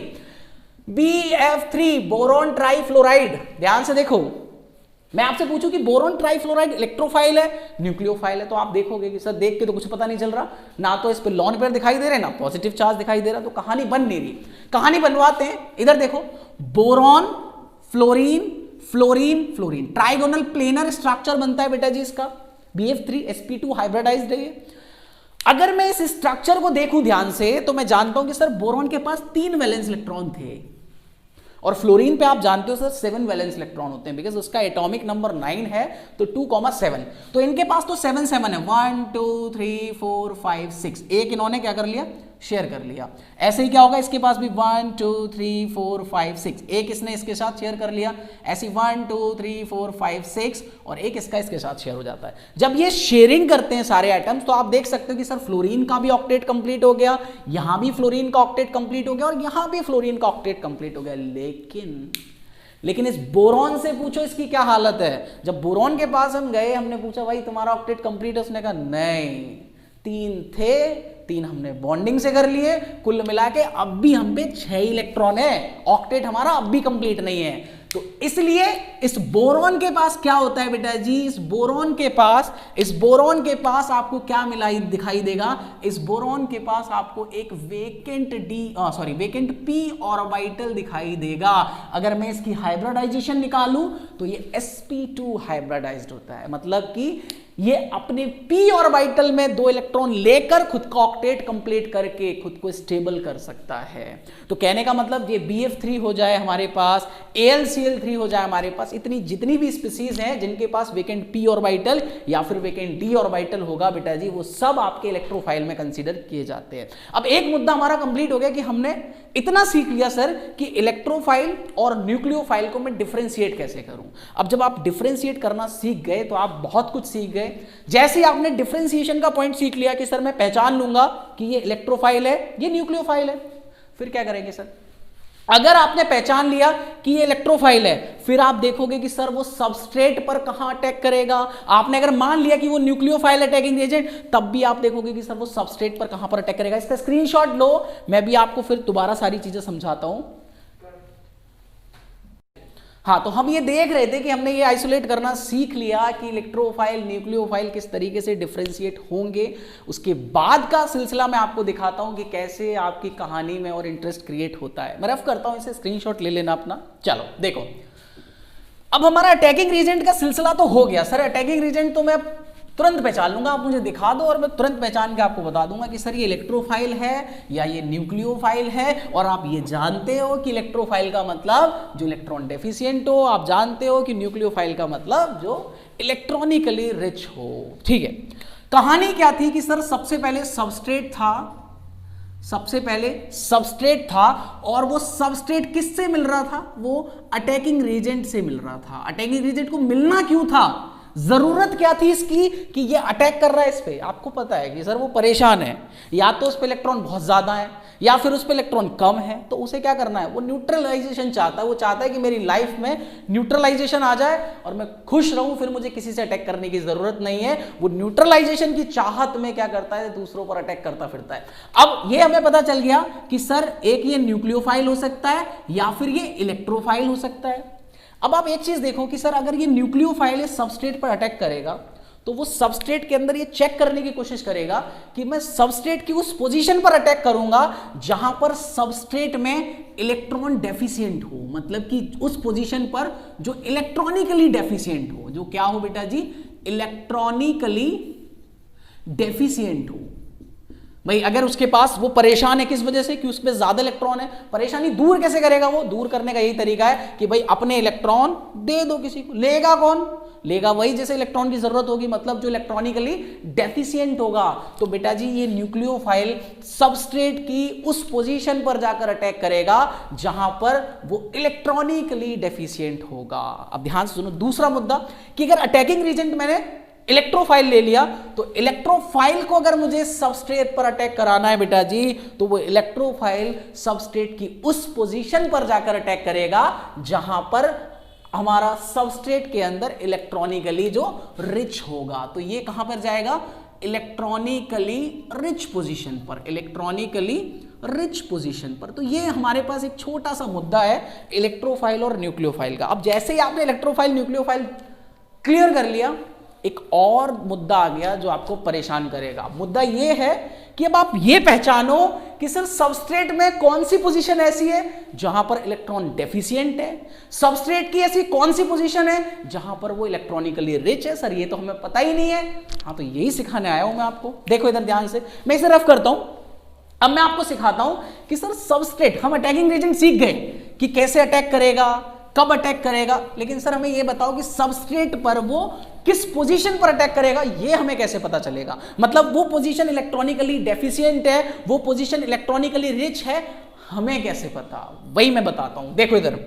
BF3 बोरोन ट्राइफ्लोराइड, ध्यान से देखो, मैं आपसे पूछूं कि बोरोन ट्राइफ्लोराइड इलेक्ट्रोफाइल है न्यूक्लियोफाइल है, तो आप देखोगे कि सर देख के तो कुछ पता नहीं चल रहा, ना तो इस पे लॉन पेयर दिखाई दे रहे, ना पॉजिटिव चार्ज दिखाई दे रहा, तो कहानी बन नहीं रही। कहानी बनवाते हैं, इधर देखो, boron fluorine fluorine fluorine trigonal planar structure बनता है बेटा जी इसका, BF3 sp2 हाइब्रिडाइज्ड है। अगर मैं इस स्ट्रक्चर को देखूं ध्यान से तो मैं जानता हूं कि सर बोरोन के पास 3 वैलेंस इलेक्ट्रॉन थे और फ्लोरीन पे आप जानते हो सर 7 वैलेंस इलेक्ट्रॉन होते हैं, बिकॉज उसका एटॉमिक नंबर 9 है, तो 2,7, तो इनके पास तो 7 है, 1 2 3 4 5 6, एक इन्होंने क्या कर लिया शेयर कर लिया। ऐसे ही क्या होगा, इसके पास भी 1 2 3 4 5 6, एक इसने इसके साथ शेयर कर लिया, ऐसे 1 2 3 4 5 6 और एक इसका इसके साथ शेयर हो जाता है। जब ये शेयरिंग करते हैं सारे आइटम्स तो आप देख सकते हो कि सर फ्लोरीन का भी ऑक्टेट कंप्लीट हो गया, यहां भी फ्लोरीन का ऑक्टेट कंप्लीट हो गया और यहां भी फ्लोरीन का ऑक्टेट कंप्लीट हो गया। लेकिन इस बोरॉन से पूछो इसकी क्या हालत है। जब बोरॉन के पास हम गए, हमने पूछा भाई तुम्हारा ऑक्टेट कंप्लीट है, उसने कहा नहीं, 3 थे, 3 हमने बॉन्डिंग से कर लिए, कुल मिला के अब भी हम पे 6 इलेक्ट्रॉन है, ऑक्टेट हमारा अब भी कंप्लीट नहीं है। तो इसलिए इस बोरॉन के पास क्या होता है बेटा जी, इस बोरॉन के पास आपको क्या मिला दिखाई देगा, इस बोरॉन के पास आपको एक वेकेंट p ऑर्बिटल दिखाई देगा। अगर मैं इसकी हाइब्रिडाइजेशन निकालूं तो ये sp2 हाइब्रिडाइज्ड होता है, मतलब कि ये अपने p ऑर्बिटल में 2 इलेक्ट्रॉन लेकर खुद का ऑक्टेट कंप्लीट करके खुद को स्टेबल कर सकता है। तो कहने का मतलब ये BF3 हो जाए हमारे पास, AlCl3 हो जाए हमारे पास, इतनी जितनी भी स्पीसीज हैं जिनके पास वेकेंट p ऑर्बिटल या फिर वेकेंट d ऑर्बिटल होगा बेटा जी, वो सब आपके इलेक्ट्रोफाइल में कंसीडर किए जाते हैं। अब एक मुद्दा हमारा कंप्लीट हो गया कि हमने इतना सीख लिया सर कि इलेक्ट्रोफाइल और न्यूक्लियोफाइल को मैं डिफरेंशिएट कैसे करूं। अब जब आप डिफरेंशिएट करना सीख गए तो आप बहुत कुछ सीख गए। जैसे ही आपने डिफरेंशिएशन का पॉइंट सीख लिया कि सर मैं पहचान लूंगा कि ये इलेक्ट्रोफाइल है, ये न्यूक्लियोफाइल है, फिर क्या करेंगे सर, अगर आपने पहचान लिया कि ये इलेक्ट्रोफाइल है, फिर आप देखोगे कि सर वो सबस्ट्रेट पर कहां अटैक करेगा। आपने अगर मान लिया कि वो न्यूक्लियोफाइल अटैकिंग एजेंट, तब भी आप देखोगे कि सर वो सबस्ट्रेट पर कहां पर अटैक करेगा। इसका स्क्रीनशॉट लो, मैं भी आपको फिर दोबारा सारी चीजें समझाता हूं। हाँ, तो हम ये देख रहे थे कि हमने ये आइसोलेट करना सीख लिया कि इलेक्ट्रोफाइल न्यूक्लियोफाइल किस तरीके से डिफरेंशिएट होंगे। उसके बाद का सिलसिला मैं आपको दिखाता हूं कि कैसे आपकी कहानी में और इंटरेस्ट क्रिएट होता है। मैं रफ करता हूं, इसे स्क्रीनशॉट ले लेना अपना। चलो देखो, अब हमारा अटैकिंग रीजेंट का सिलसिला तो हो गया। सर अटैकिंग रीजेंट तो मैं तुरंत पहचान लूंगा, आप मुझे दिखा दो और मैं तुरंत पहचान के आपको बता दूंगा कि सर ये इलेक्ट्रोफाइल है या ये न्यूक्लियोफाइल है। और आप ये जानते हो कि इलेक्ट्रोफाइल का मतलब जो इलेक्ट्रॉन डेफिशिएंट हो, आप जानते हो कि न्यूक्लियोफाइल का मतलब जो इलेक्ट्रॉनिकली रिच हो। ठीक है, कहानी क्या थी कि सर सबसे पहले सबस्ट्रेट था और वो सबस्ट्रेट किससे मिल रहा था, वो अटैकिंग रीजेंट से मिल रहा था। अटैकिंग रीजेंट को मिलना क्यों था, जरूरत क्या थी इसकी कि ये अटैक कर रहा है इस पे। आपको पता है कि सर वो परेशान है, या तो उस पे इलेक्ट्रॉन बहुत ज्यादा है या फिर उस पे इलेक्ट्रॉन कम है, तो उसे क्या करना है, वो न्यूट्रलाइजेशन चाहता है। वो चाहता है कि मेरी लाइफ में न्यूट्रलाइजेशन आ जाए और मैं खुश रहूं, फिर मुझे किसी से अटैक करने की जरूरत नहीं है। वो न्यूट्रलाइजेशन की चाहत में क्या करता है, दूसरों पर अटैक करता फिरता है। अब ये हमें पता चल गया कि सर एक ये न्यूक्लियोफाइल हो सकता है या फिर ये इलेक्ट्रोफाइल हो सकता है। अब आप एक चीज देखो कि सर अगर ये न्यूक्लियोफाइल इस सबस्ट्रेट पर अटैक करेगा तो वो सबस्ट्रेट के अंदर ये चेक करने की कोशिश करेगा कि मैं सबस्ट्रेट की उस पोजीशन पर अटैक करूंगा जहां पर सबस्ट्रेट में इलेक्ट्रॉन डेफिशिएंट हो, मतलब कि उस पोजीशन पर जो इलेक्ट्रॉनिकली डेफिशिएंट हो। जो क्या हो बेटा जी, इलेक्ट्रॉनिकली डेफिशिएंट हो। भाई अगर उसके पास, वो परेशान है किस वजह से कि उसमें ज्यादा इलेक्ट्रॉन है, परेशानी दूर कैसे करेगा, वो दूर करने का यही तरीका है कि भाई अपने इलेक्ट्रॉन दे दो किसी को। लेगा कौन, लेगा वही जैसे इलेक्ट्रॉन की जरूरत होगी, मतलब जो इलेक्ट्रॉनिकली डेफिशिएंट होगा। तो बेटा जी ये न्यूक्लियोफाइल सबस्ट्रेट की उस पोजीशन पर जाकर अटैक करेगा जहां पर वो इलेक्ट्रॉनिकली डेफिशिएंट होगा। अब ध्यान से सुनो दूसरा मुद्दा कि अगर अटैकिंग रीजेंट मैंने इलेक्ट्रोफाइल ले लिया, तो इलेक्ट्रोफाइल को अगर मुझे सबस्ट्रेट पर अटैक कराना है बेटा जी, तो वो इलेक्ट्रोफाइल सबस्ट्रेट की उस पोजीशन पर जाकर अटैक करेगा जहां पर हमारा सबस्ट्रेट के अंदर इलेक्ट्रॉनिकली जो रिच होगा। तो ये कहां पर जाएगा, इलेक्ट्रॉनिकली रिच पोजीशन पर, इलेक्ट्रॉनिकली रिच पोजीशन पर। तो ये हमारे पास एक छोटा सा मुद्दा है इलेक्ट्रोफाइल और न्यूक्लियोफाइल का। अब जैसे ही आपने इलेक्ट्रोफाइल न्यूक्लियोफाइल क्लियर कर लिया, एक और मुद्दा आ गया जो आपको परेशान करेगा। मुद्दा ये है कि अब आप ये पहचानो कि सर सबस्ट्रेट में कौन सी पोजीशन ऐसी है जहां पर इलेक्ट्रॉन डेफिशिएंट है, सबस्ट्रेट की ऐसी कौन सी पोजीशन है जहां पर वो इलेक्ट्रॉनिकली रिच है। सर ये तो हमें पता ही नहीं है। हाँ, तो यही सिखाने आया हूं मैं आपको। देखो इधर ध्यान से, मैं इसे रफ करता हूं। अब मैं आपको सिखाता हूं कि सर सबस्ट्रेट, हम अटैकिंग रीजन सीख गए कि कैसे अटैक करेगा, कब अटैक करेगा, लेकिन सर हमें ये बताओ कि सबस्ट्रेट पर वो किस पोजीशन पर अटैक करेगा, ये हमें कैसे पता चलेगा? मतलब वो पोजीशन इलेक्ट्रॉनिकली डेफिशिएंट है, वो पोजीशन इलेक्ट्रॉनिकली रिच है, हमें कैसे पता? वही मैं बताता हूं। देखो इधर,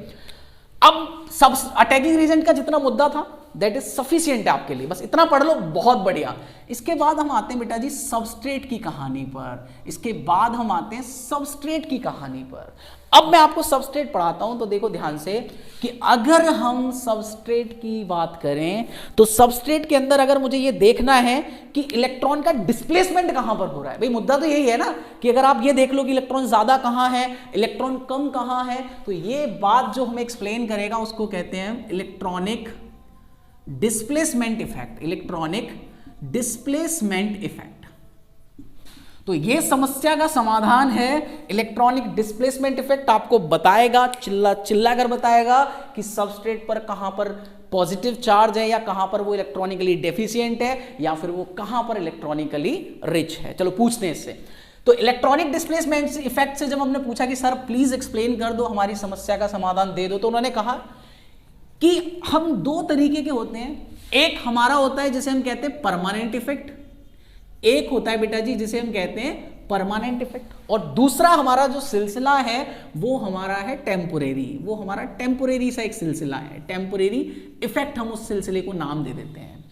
अब सब अटैकिंग रीजन का जितना मुद्दा था दैट इज सफिशिएंट है आपके लिए, बस इतना पढ़ लो, बहुत बढ़िया। इसके बाद हम आते हैं बेटा जी सबस्ट्रेट की कहानी पर, इसके बाद हम आते हैं सबस्ट्रेट की कहानी पर। अब मैं आपको सबस्ट्रेट पढ़ाता हूं, तो देखो ध्यान से कि अगर हम सबस्ट्रेट की बात करें तो सबस्ट्रेट के अंदर अगर मुझे ये देखना है कि इलेक्ट्रॉन का डिस्प्लेसमेंट कहां पर हो रहा है, भाई मुद्दा तो यही है ना कि अगर आप ये देख लो कि इलेक्ट्रॉन ज्यादा कहां है, इलेक्ट्रॉन कम कहां है, तो ये बात जो हमें एक्सप्लेन करेगा उसको कहते हैं electronic displacement effect, electronic displacement effect. तो ये समस्या का समाधान है इलेक्ट्रॉनिक डिस्प्लेसमेंट इफेक्ट। आपको बताएगा, चिल्ला कर बताएगा कि सबस्ट्रेट पर कहां पर पॉजिटिव चार्ज है, या कहां पर वो इलेक्ट्रॉनिकली डेफिशिएंट है, या फिर वो कहां पर इलेक्ट्रॉनिकली रिच है। चलो पूछते हैं इससे। तो इलेक्ट्रॉनिक डिस्प्लेसमेंट इफेक्ट से जब हमने पूछा कि सर प्लीज एक्सप्लेन कर दो, हमारी समस्या का समाधान दे दो, तो उन्होंने कहा कि हम दो तरीके के होते हैं, एक हमारा होता है जिसे हम कहते हैं परमानेंट इफेक्ट, एक होता है बेटा जी जिसे हम कहते हैं परमानेंट इफेक्ट, और दूसरा हमारा जो सिलसिला है वो हमारा है टेम्पोरेरी, वो हमारा टेम्पोरेरी सा एक सिलसिला है, टेम्पोरेरी इफेक्ट हम उस सिलसिले को नाम दे देते हैं।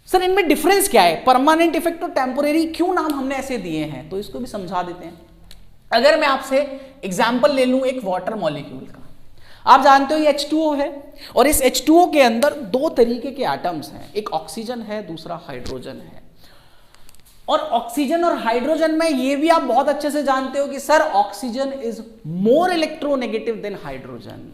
सर इनमें डिफरेंस क्या है, परमानेंट इफेक्ट और टेम्पोरेरी क्यों नाम हमने ऐसे दिए हैं, तो इसको भी समझा देते हैं। अगर मैं आपसे एग्जाम्पल ले लूं एक वाटर मॉलिक्यूल का, आप जानते हो ये H2O है, और इस H2O के अंदर दो तरीके के एटम्स हैं, एक ऑक्सीजन है, दूसरा हाइड्रोजन है। और ऑक्सीजन और हाइड्रोजन में ये भी आप बहुत अच्छे से जानते हो कि sir oxygen is more electronegative than hydrogen,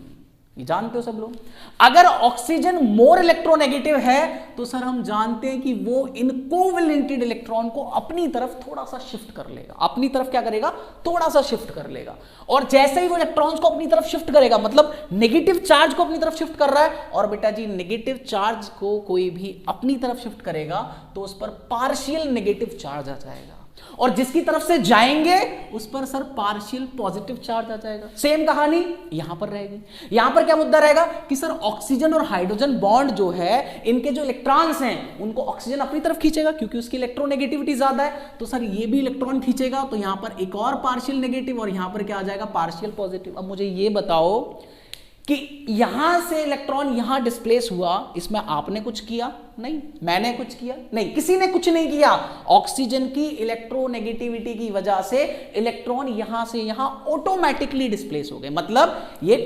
ये जानते हो सब लोग। अगर ऑक्सीजन मोर इलेक्ट्रोनेगेटिव है तो सर हम जानते हैं कि वो इन कोवैलेंटेड इलेक्ट्रॉन को अपनी तरफ थोड़ा सा शिफ्ट कर लेगा, अपनी तरफ क्या करेगा, थोड़ा सा शिफ्ट कर लेगा। और जैसे ही वो इलेक्ट्रॉन्स को अपनी तरफ शिफ्ट करेगा, मतलब नेगेटिव चार्ज को अपनी तरफ शिफ्ट कर रहा है, और बेटा जी नेगेटिव चार्ज को कोई भी अपनी तरफ शिफ्ट करेगा तो उस पर पार्शियल नेगेटिव चार्ज आ जाएगा, और जिसकी तरफ से जाएंगे उस पर सर पार्शियल पॉजिटिव चार्ज आ जाएगा। सेम कहानी यहां पर रहेगी। यहां पर क्या मुद्दा रहेगा कि सर ऑक्सीजन और हाइड्रोजन बॉन्ड जो है, इनके जो इलेक्ट्रॉन्स हैं उनको ऑक्सीजन अपनी तरफ खींचेगा क्योंकि उसकी इलेक्ट्रोनेगेटिविटी ज्यादा है, तो सर ये भी इलेक्ट्रॉन खींचेगा, तो यहां पर एक और पार्शियल नेगेटिव, और यहां पर क्या आ जाएगा, पार्शियल पॉजिटिव। अब मुझे ये बताओ कि यहां से इलेक्ट्रॉन यहां डिस्प्लेस हुआ, इसमें आपने कुछ किया नहीं, मैंने कुछ किया नहीं, किसी ने कुछ नहीं किया। ऑक्सीजन की इलेक्ट्रोनेगेटिविटी की वजह से इलेक्ट्रॉन यहां से यहां ऑटोमेटिकली डिस्प्लेस हो गए। मतलब ये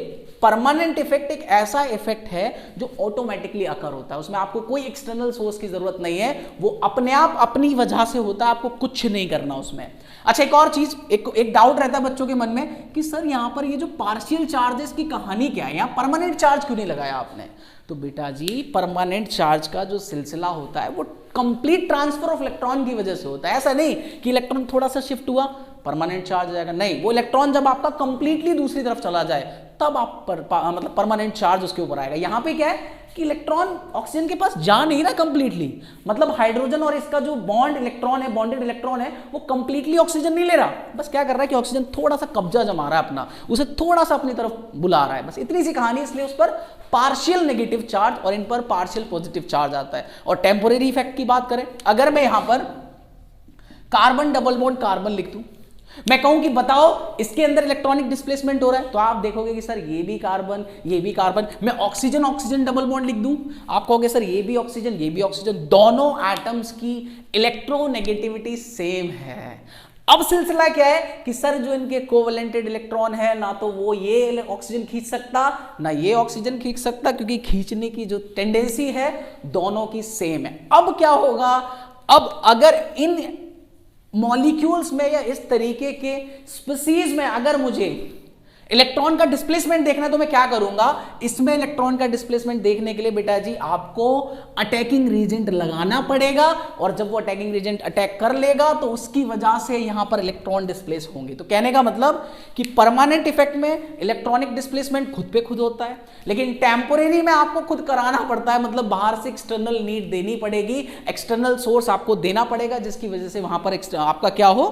परमानेंट इफेक्ट एक ऐसा इफेक्ट है जो ऑटोमेटिकली अकर होता है, उसमें आपको कोई एक्सटर्नल सोर्स की जरूरत नहीं है, वो अपने आप अपनी वजह से होता है, आपको कुछ नहीं करना उसमें। अच्छा एक और चीज, एक डाउट रहता है बच्चों के मन में कि सर यहां पर ये जो पार्शियल चार्जेस की कहानी क्या है, यहां परमानेंट चार्ज क्यों नहीं लगाया आपने? तो बेटा जी परमानेंट चार्ज का जो सिलसिला होता है वो कंप्लीट ट्रांसफर ऑफ इलेक्ट्रॉन की वजह से होता है। ऐसा नहीं कि इलेक्ट्रॉन थोड़ा सा शिफ्ट हुआ परमानेंट चार्ज आ जाएगा, नहीं, वो इलेक्ट्रॉन जब आपका कंप्लीटली दूसरी तरफ चला जाए तब आप मतलब परमानेंट चार्ज उसके ऊपर आएगा। यहां पे क्या है कि इलेक्ट्रॉन ऑक्सीजन के पास जा नहीं रहा कंप्लीटली, मतलब हाइड्रोजन और इसका जो बॉन्ड इलेक्ट्रॉन है, बॉन्डेड इलेक्ट्रॉन है, वो कंप्लीटली ऑक्सीजन नहीं ले रहा, बस क्या कर रहा है कि ऑक्सीजन थोड़ा सा कब्जा जमा रहा है अपना, उसे थोड़ा सा अपनी तरफ बुला रहा है, बस इतनी सी कहानी। इसलिए उस पर पार्शियल नेगेटिव चार्ज और इन पर पार्शियल पॉजिटिव चार्ज आता है। और टेम्पोरेरी इफेक्ट की बात करें, अगर मैं यहां पर कार्बन डबल बॉन्ड कार्बन लिख दूं, मैं कहूं कि बताओ इसके अंदर इलेक्ट्रॉनिक डिस्प्लेसमेंट हो रहा है, तो आप देखोगे कि सर ये भी कार्बन, ये भी कार्बन। मैं ऑक्सीजन ऑक्सीजन डबल बॉन्ड लिख दूं, आप कहोगे सर ये भी ऑक्सीजन, ये भी ऑक्सीजन, दोनों एटम्स की इलेक्ट्रोनेगेटिविटी सेम है। अब सिलसिला क्या है कि सर जो इनके कोवैलेंटेड इलेक्ट्रॉन है, ना तो वो ये ऑक्सीजन खींच सकता, ना ये ऑक्सीजन खींच सकता, क्योंकि खींचने की जो टेंडेंसी है दोनों की सेम है। अब क्या होगा, अब अगर इन मॉलिक्यूल्स में या इस तरीके के स्पीसीज में अगर मुझे इलेक्ट्रॉन का डिस्प्लेसमेंट देखना है तो मैं क्या करूंगा, इसमें इलेक्ट्रॉन का डिस्प्लेसमेंट देखने के लिए बेटा जी आपको अटैकिंग रीजेंट लगाना पड़ेगा, और जब वो अटैकिंग रीजेंट अटैक कर लेगा तो उसकी वजह से यहां पर इलेक्ट्रॉन डिस्प्लेस होंगे। तो कहने का मतलब कि परमानेंट इफेक्ट में इलेक्ट्रॉनिक डिस्प्लेसमेंट खुद पे खुद होता है, लेकिन टेम्पोरेरी में आपको खुद कराना पड़ता है, मतलब बाहर से एक्सटर्नल नीड देनी पड़ेगी, एक्सटर्नल सोर्स आपको देना पड़ेगा, जिसकी वजह से वहां पर आपका क्या हो,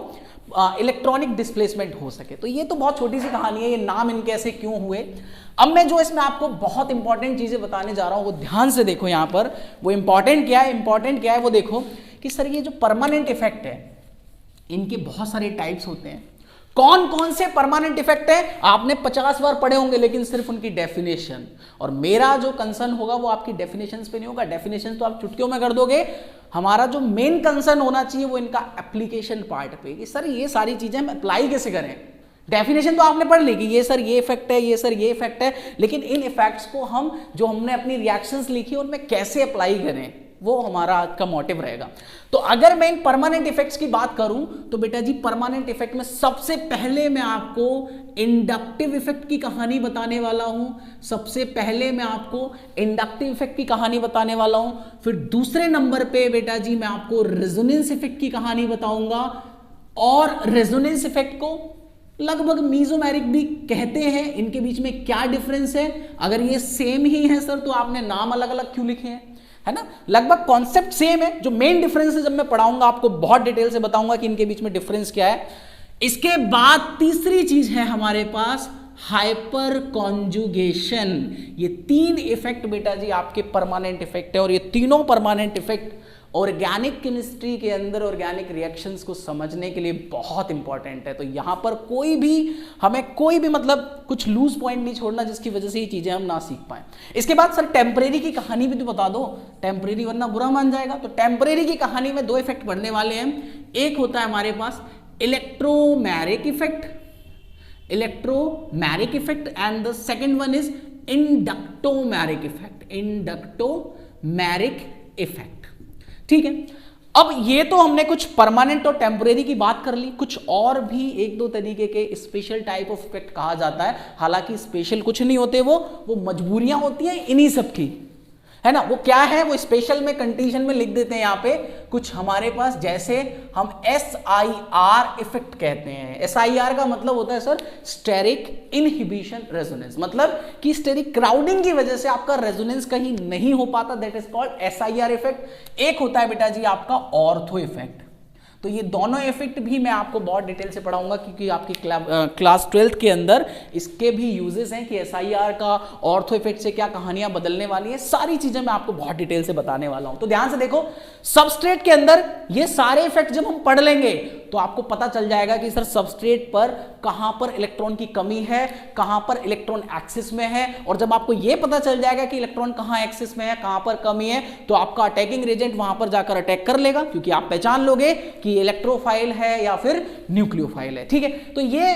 इलेक्ट्रॉनिक डिस्प्लेसमेंट हो सके। तो ये तो बहुत छोटी सी कहानी है, ये नाम इनके ऐसे क्यों हुए। अब मैं जो इसमें आपको बहुत इंपॉर्टेंट चीजें बताने जा रहा हूं वो ध्यान से देखो। यहां पर वो इंपॉर्टेंट क्या है वो देखो कि सर ये जो परमानेंट इफेक्ट है इनके बहुत सारे टाइप्स होते हैं। कौन कौन से परमानेंट इफेक्ट है आपने 50 बार पढ़े होंगे, लेकिन सिर्फ उनकी डेफिनेशन, और मेरा जो कंसर्न होगा वो आपकी डेफिनेशंस पे नहीं होगा। डेफिनेशन तो आप चुटकियों में कर दोगे, हमारा जो मेन कंसर्न होना चाहिए वो इनका एप्लीकेशन पार्ट पे कि सर ये सारी चीजें हम अप्लाई कैसे करें। डेफिनेशन तो आपने पढ़ ली कि ये सर ये इफेक्ट है, ये सर ये इफेक्ट है, लेकिन इन इफेक्ट्स को हम जो हमने अपनी रिएक्शंस लिखी उनमें कैसे अप्लाई करें, वो हमारा आज का मोटिव रहेगा। तो अगर मैं इन परमानेंट इफेक्ट्स की बात करूं तो बेटा जी परमानेंट इफेक्ट में सबसे पहले मैं आपको इंडक्टिव इफेक्ट की कहानी बताने वाला हूं। सबसे पहले मैं आपको इंडक्टिव इफेक्ट की कहानी बताने वाला हूं। फिर दूसरे नंबर पे बेटा जी मैं आपको रेजोनेंस इफेक्ट की कहानी बताऊंगा, और रेजोनेंस इफेक्ट को लगभग मीजोमेरिक भी कहते हैं। इनके बीच में क्या डिफरेंस है, अगर ये सेम ही है सर तो आपने नाम अलग अलग क्यों लिखे हैं, है ना। लगभग कॉन्सेप्ट सेम है, जो मेन डिफरेंस है जब मैं पढ़ाऊंगा आपको बहुत डिटेल से बताऊंगा कि इनके बीच में डिफरेंस क्या है। इसके बाद तीसरी चीज है हमारे पास हाइपर कॉन्जुगेशन। ये 3 इफेक्ट बेटा जी आपके परमानेंट इफेक्ट है, और ये तीनों परमानेंट इफेक्ट ऑर्गेनिक केमिस्ट्री के अंदर ऑर्गेनिक रिएक्शंस को समझने के लिए बहुत इंपॉर्टेंट है। तो यहां पर हमें कोई भी मतलब कुछ लूज पॉइंट नहीं छोड़ना जिसकी वजह से ये चीजें हम ना सीख पाए। इसके बाद सर टेम्परेरी की कहानी भी तो बता दो, टेम्परेरी वरना बुरा मान जाएगा। तो टेम्परेरी की कहानी में 2 इफेक्ट पढ़ने वाले हैं। एक होता है हमारे पास electromeric effect, and the second one is inductomeric effect. ठीक है, अब ये तो हमने कुछ परमानेंट और टेम्परेरी की बात कर ली। कुछ और भी 1-2 तरीके के स्पेशल टाइप ऑफ इफेक्ट कहा जाता है, हालांकि स्पेशल कुछ नहीं होते, वो मजबूरियां होती हैं इन्हीं सब की, है ना। वो क्या है, वो स्पेशल में कंडीशन में लिख देते हैं यहाँ पे कुछ हमारे पास, जैसे हम SIR इफेक्ट कहते हैं। SIR का मतलब होता है सर स्टेरिक इनहिबिशन रेजोनेंस, मतलब कि स्टेरिक क्राउडिंग की वजह से आपका रेजोनेंस कहीं नहीं हो पाता, that is called SIR effect. एक होता है बेटा जी आपका ऑर्थो इफेक्ट। तो ये दोनों इफेक्ट भी मैं आपको बहुत डिटेल से पढ़ाऊंगा, क्योंकि आपकी क्लास 12th के अंदर इसके भी यूजेस हैं कि SIR का ऑर्थो इफेक्ट से क्या कहानियां बदलने वाली है। सारी चीजें मैं आपको बहुत डिटेल से बताने वाला हूं। तो ध्यान से देखो, सबस्ट्रेट के अंदर ये सारे इफेक्ट जब हम पढ़ लेंगे तो आपको पता चल जाएगा कि सर सबस्ट्रेट पर कहां पर इलेक्ट्रॉन की कमी है, कहां पर इलेक्ट्रॉन एक्सिस में है। और जब आपको यह पता चल जाएगा कि इलेक्ट्रॉन कहां एक्सिस में है, कहां पर कमी है, तो आपका अटैकिंग एजेंट वहां पर जाकर अटैक कर लेगा, क्योंकि आप पहचान लोगे कि इलेक्ट्रोफाइल है या फिर न्यूक्लियोफाइल है। ठीक है, तो ये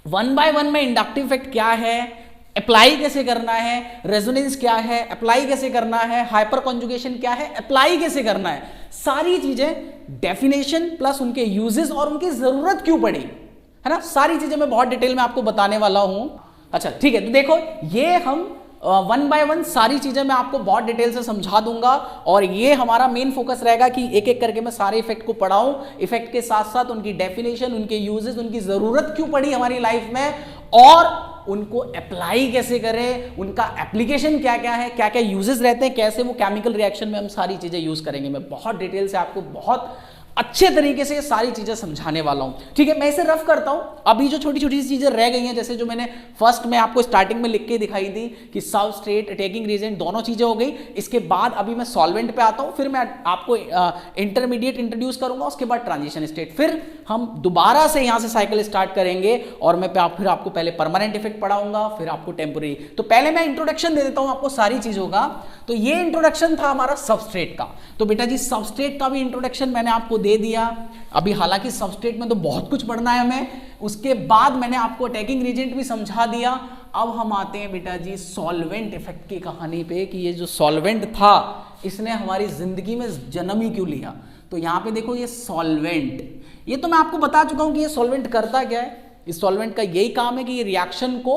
1 by 1 में इंडक्टिव इफेक्ट क्या है, अप्लाई कैसे करना है, रेजोनेंस क्या है, अप्लाई कैसे करना है, हाइपर कॉन्जुगेशन क्या है, अप्लाई कैसे करना है, सारी चीजें डेफिनेशन प्लस उनके यूजेस और उनकी जरूरत क्यों पड़ी, है ना, सारी चीजें मैं बहुत डिटेल में आपको बताने वाला हूं। अच्छा ठीक है, तो देखो ये हम 1 by 1 सारी चीजें मैं आपको बहुत डिटेल से समझा दूंगा, और ये हमारा मेन फोकस रहेगा कि एक एक करके मैं सारे इफेक्ट को पढ़ाऊं, इफेक्ट के साथ साथ उनकी डेफिनेशन, उनके यूजेस, उनकी जरूरत क्यों पड़ी हमारी लाइफ में, और उनको अप्लाई कैसे करें, उनका एप्लीकेशन क्या क्या है, क्या क्या यूजेस रहते हैं, कैसे वो केमिकल रिएक्शन में हम सारी चीजें यूज करेंगे। मैं बहुत डिटेल से आपको बहुत अच्छे तरीके से ये सारी चीजें समझाने वाला हूं। ठीक है, मैं इसे रफ करता हूं। अभी जो छोटी छोटी चीजें रह गई हैं, जैसे जो मैंने फर्स्ट में आपको स्टार्टिंग में लिख के दिखाई थी कि सबस्ट्रेट, अटैकिंग रीजेंट, दोनों चीजें हो गई। इसके बाद अभी मैं सॉल्वेंट पे आता हूं, फिर मैं आपको इंटरमीडिएट इंट्रोड्यूस करूंगा, उसके बाद ट्रांजिशन स्टेट, फिर हम दोबारा से यहां से साइकिल स्टार्ट करेंगे, और मैं फिर आपको पहले परमानेंट इफेक्ट पढ़ाऊंगा, फिर आपको टेम्परेरी। तो पहले मैं इंट्रोडक्शन दे देता हूं आपको सारी चीजों का। तो ये इंट्रोडक्शन था हमारा सबस्ट्रेट का। तो बेटा जी सबस्ट्रेट का भी इंट्रोडक्शन मैंने आपको दे दिया। अभी हालांकि सबस्ट्रेट में तो बहुत कुछ पढ़ना है हमें, उसके बाद मैंने आपको अटैकिंग रिएजेंट भी समझा दिया। अब हम आते हैं बेटा जी सॉल्वेंट इफेक्ट की कहानी पे, कि ये जो सॉल्वेंट था इसने हमारी जिंदगी में जन्म ही क्यों लिया। तो यहां पे देखो ये सॉल्वेंट, ये तो मैं आपको बता चुका हूं कि ये सॉल्वेंट करता क्या है। इस सॉल्वेंट का यही काम है कि ये रिएक्शन को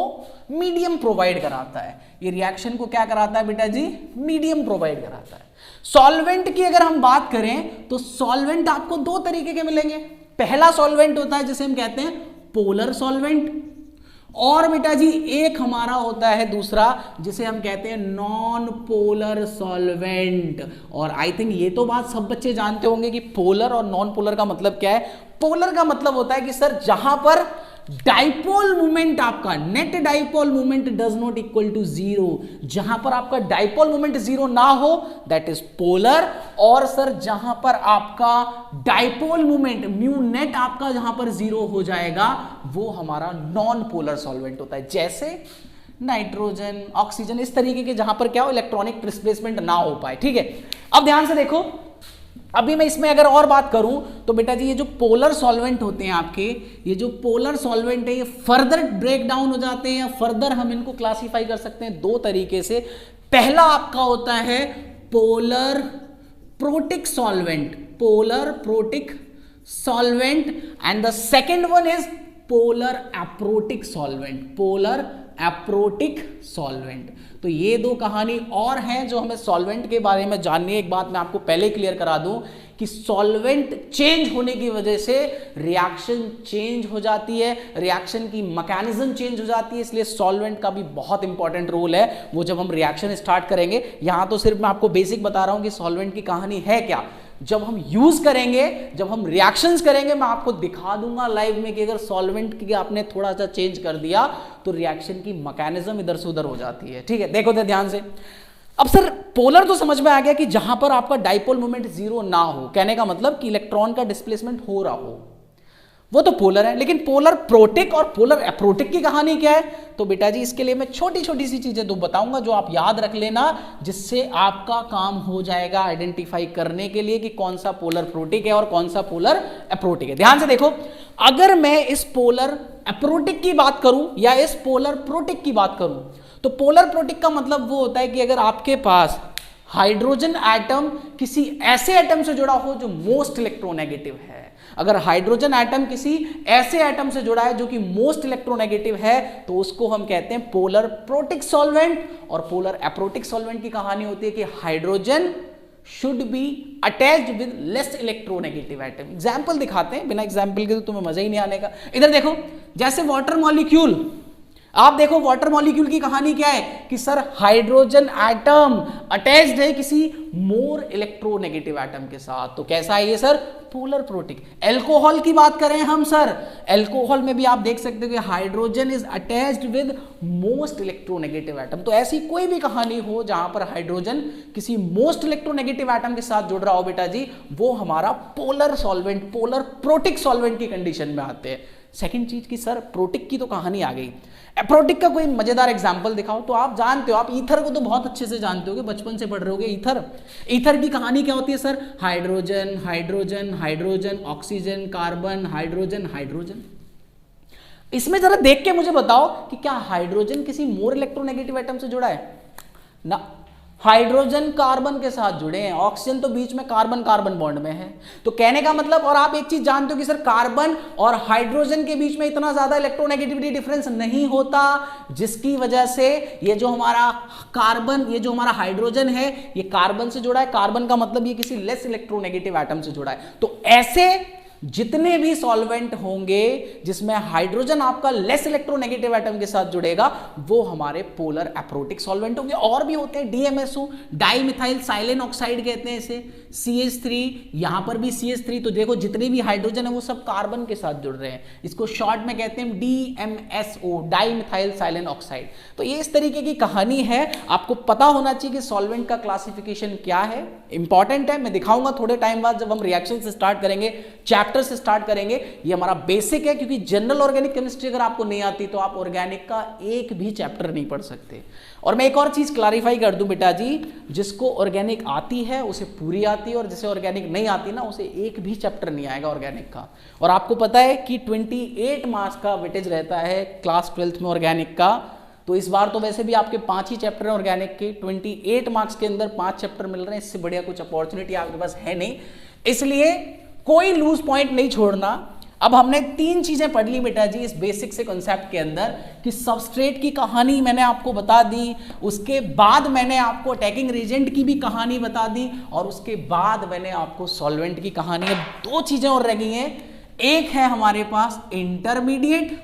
मीडियम प्रोवाइड कराता है। ये रिएक्शन को क्या कराता है बेटा जी, मीडियम प्रोवाइड कराता है। सॉल्वेंट की अगर हम बात करें तो सॉल्वेंट आपको 2 तरीके के मिलेंगे। पहला सॉल्वेंट होता है जिसे हम कहते हैं पोलर सॉल्वेंट, और बेटा जी एक हमारा होता है दूसरा जिसे हम कहते हैं नॉन पोलर सॉल्वेंट। और आई थिंक ये तो बात सब बच्चे जानते होंगे कि पोलर और नॉन पोलर का मतलब क्या है। पोलर का मतलब होता है कि सर जहां पर डाइपोल मोमेंट आपका net dipole moment does not equal to zero, जहां पर आपका डाइपोल मोमेंट जीरो ना हो दैट इज पोलर। और सर जहां पर आपका डाइपोल मोमेंट म्यू नेट आपका जहां पर जीरो हो जाएगा वो हमारा नॉन पोलर सॉल्वेंट होता है, जैसे नाइट्रोजन, ऑक्सीजन, इस तरीके के जहां पर क्या हो इलेक्ट्रॉनिक डिस्प्लेसमेंट ना हो पाए। ठीक है, अब ध्यान से देखो, अभी मैं इसमें अगर और बात करूं तो बेटा जी ये जो पोलर सॉल्वेंट होते हैं आपके, ये जो पोलर सॉल्वेंट है ये फर्दर ब्रेक डाउन हो जाते हैं या फर्दर हम इनको क्लासिफाई कर सकते हैं दो तरीके से। पहला आपका होता है polar protic solvent, polar protic solvent, and the second one is polar aprotic solvent, polar aprotic solvent. तो ये दो कहानी और हैं जो हमें सॉल्वेंट के बारे में जाननी है। एक बात मैं आपको पहले क्लियर करा दूं कि सॉल्वेंट चेंज होने की वजह से रिएक्शन चेंज हो जाती है, रिएक्शन की मैकेनिज्म चेंज हो जाती है, इसलिए सॉल्वेंट का भी बहुत इंपॉर्टेंट रोल है वो जब हम रिएक्शन स्टार्ट करेंगे। यहां तो सिर्फ मैं आपको बेसिक बता रहा हूं कि सॉल्वेंट की कहानी है क्या। जब हम यूज करेंगे, जब हम रिएक्शंस करेंगे, मैं आपको दिखा दूंगा लाइव में कि अगर सॉल्वेंट की आपने थोड़ा सा चेंज कर दिया तो रिएक्शन की मैकेनिज्म इधर से उधर हो जाती है। ठीक है, देखो तो ध्यान से। अब सर पोलर तो समझ में आ गया कि जहां पर आपका डाइपोल मोमेंट जीरो ना हो, कहने का मतलब कि इलेक्ट्रॉन का डिस्प्लेसमेंट हो रहा हो, वो तो पोलर है। लेकिन पोलर प्रोटिक और पोलर एप्रोटिक की कहानी क्या है? तो बेटा जी इसके लिए मैं छोटी छोटी सी चीजें दो बताऊंगा जो आप याद रख लेना, जिससे आपका काम हो जाएगा आइडेंटिफाई करने के लिए कि कौन सा पोलर प्रोटिक है और कौन सा पोलर एप्रोटिक है। ध्यान से देखो, अगर मैं इस पोलर एप्रोटिक की बात करूं या इस पोलर प्रोटिक की बात करूं, तो पोलर प्रोटिक का मतलब वो होता है कि अगर आपके पास हाइड्रोजन एटम किसी ऐसे एटम से जुड़ा हो जो मोस्ट इलेक्ट्रोनेगेटिव है, अगर हाइड्रोजन एटम किसी ऐसे एटम से जुड़ा है जो कि मोस्ट इलेक्ट्रोनेगेटिव है, तो उसको हम कहते हैं पोलर प्रोटिक सॉल्वेंट। और पोलर एप्रोटिक सॉल्वेंट की कहानी होती है कि hydrogen should be attached with less electronegative atom. Example दिखाते हैं, बिना एग्जाम्पल के तो तुम्हें मजा ही नहीं आने का। इधर देखो, जैसे वाटर मॉलिक्यूल, आप देखो वाटर मॉलिक्यूल की कहानी क्या है कि सर हाइड्रोजन एटम अटैच्ड है किसी मोर इलेक्ट्रोनेगेटिव एटम के साथ, तो कैसा है ये सर? Polar protic. अल्कोहल की बात करें हम सर, अल्कोहल में भी आप देख सकते हो कि hydrogen is attached with most electronegative atom. तो ऐसी कोई भी कहानी हो जहां पर हाइड्रोजन किसी मोस्ट इलेक्ट्रोनेगेटिव एटम के साथ जुड़ रहा हो बेटा जी, वो हमारा polar solvent, polar protic solvent की कंडीशन में आते हैं। सेकंड चीज की सर प्रोटिक की तो कहानी आ गई, एप्रोटिक का कोई मजेदार एग्जांपल दिखाओ। तो आप जानते हो, आप ईथर को तो बहुत अच्छे से जानते होगे, बचपन से पढ़ रहे होगे ईथर। ईथर की कहानी क्या होती है sir? Hydrogen hydrogen hydrogen, oxygen, carbon, hydrogen hydrogen. इसमें जरा देख के मुझे बताओ कि क्या हाइड्रोजन किसी मोर इलेक्ट्रोनेगेटिव एटम से जुड़ा है? ना, हाइड्रोजन कार्बन के साथ जुड़े हैं, ऑक्सीजन तो बीच में कार्बन कार्बन बॉन्ड में है। तो कहने का मतलब, और आप एक चीज जानते हो कि सर कार्बन और हाइड्रोजन के बीच में इतना ज्यादा इलेक्ट्रोनेगेटिविटी डिफरेंस नहीं होता, जिसकी वजह से ये जो हमारा कार्बन, ये जो हमारा हाइड्रोजन है, ये कार्बन से जुड़ा है। कार्बन का मतलब ये किसी लेस इलेक्ट्रोनेगेटिव एटम से जुड़ा है। तो ऐसे जितने भी सॉल्वेंट होंगे जिसमें हाइड्रोजन आपका लेस इलेक्ट्रोनेगेटिव एटम के साथ जुड़ेगा, वो हमारे पोलर एप्रोटिक सॉल्वेंट होंगे। और भी होते हैं, DMSO, डाई मिथाइल साइलेन ऑक्साइड कहते हैं इसे, CH3, यहां पर भी CH3। तो देखो जितने भी हाइड्रोजन है वो सब कार्बन के साथ जुड़ रहे हैं, इसको शॉर्ट में कहते हैं DMSO, डाई मिथाइल साइलेन ऑक्साइड। तो ये इस तरीके की कहानी है, आपको पता होना चाहिए कि सॉल्वेंट का क्लासिफिकेशन क्या है, इंपॉर्टेंट है। मैं दिखाऊंगा थोड़े टाइम बाद जब हम रिएक्शन से स्टार्ट करेंगे, चैप्टर से स्टार्ट करेंगे। ये हमारा बेसिक है, क्योंकि जनरल ऑर्गेनिक केमिस्ट्री अगर आपको नहीं आती तो आप ऑर्गेनिक का एक भी चैप्टर नहीं पढ़ सकते। और मैं एक और चीज क्लैरिफाई कर दूं बेटा जी, जिसको ऑर्गेनिक आती है उसे पूरी आती है, और जिसे ऑर्गेनिक नहीं आती ना उसे एक भी चैप्टर नहीं आएगा ऑर्गेनिक का। और आपको पता है कि 28 मार्क्स का वेटेज रहता है क्लास 12th में ऑर्गेनिक का। तो इस बार तो वैसे भी आपके 5 ही चैप्टर हैं ऑर्गेनिक के, 28 मार्क्स के अंदर 5 चैप्टर मिल रहे हैं, इससे बढ़िया कुछ अपॉर्चुनिटी आपके पास है नहीं, इसलिए कोई लूज पॉइंट नहीं छोड़ना। अब हमने 3 चीजें पढ़ ली बेटा जी इस बेसिक से कॉन्सेप्ट के अंदर, कि सबस्ट्रेट की कहानी मैंने आपको बता दी, उसके बाद मैंने आपको अटैकिंग रिएजेंट की भी कहानी बता दी, और उसके बाद मैंने आपको सॉल्वेंट की कहानी। अब 2 चीजें और रह गई हैं, एक है हमारे पास इंटरमीडिएट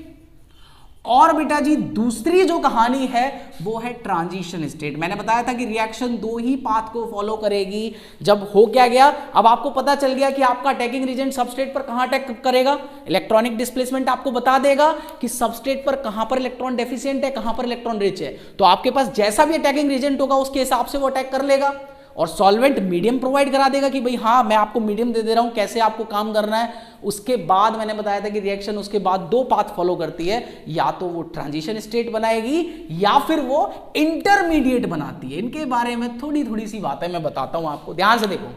और बेटा जी दूसरी जो कहानी है वो है ट्रांजिशन स्टेट। मैंने बताया था कि रिएक्शन दो ही पाथ को फॉलो करेगी। जब हो क्या गया, अब आपको पता चल गया कि आपका अटैकिंग रीजेंट सबस्ट्रेट पर कहां अटैक करेगा, इलेक्ट्रॉनिक डिस्प्लेसमेंट आपको बता देगा कि सबस्ट्रेट पर कहां पर इलेक्ट्रॉन डेफिशिएंट है, कहां पर इलेक्ट्रॉन रिच है। तो आपके पास जैसा भी अटैकिंग रीजेंट होगा उसके हिसाब से वो अटैक कर लेगा, और सॉल्वेंट मीडियम प्रोवाइड करा देगा कि भाई हाँ मैं आपको मीडियम दे दे रहा हूं, कैसे आपको काम करना है। उसके बाद मैंने बताया था कि रिएक्शन उसके बाद दो पाथ फॉलो करती है, या तो वो ट्रांजिशन स्टेट बनाएगी या फिर वो इंटरमीडिएट बनाती है। इनके बारे में थोड़ी थोड़ी सी बातें मैं बताता हूं आपको, ध्यान से देखो।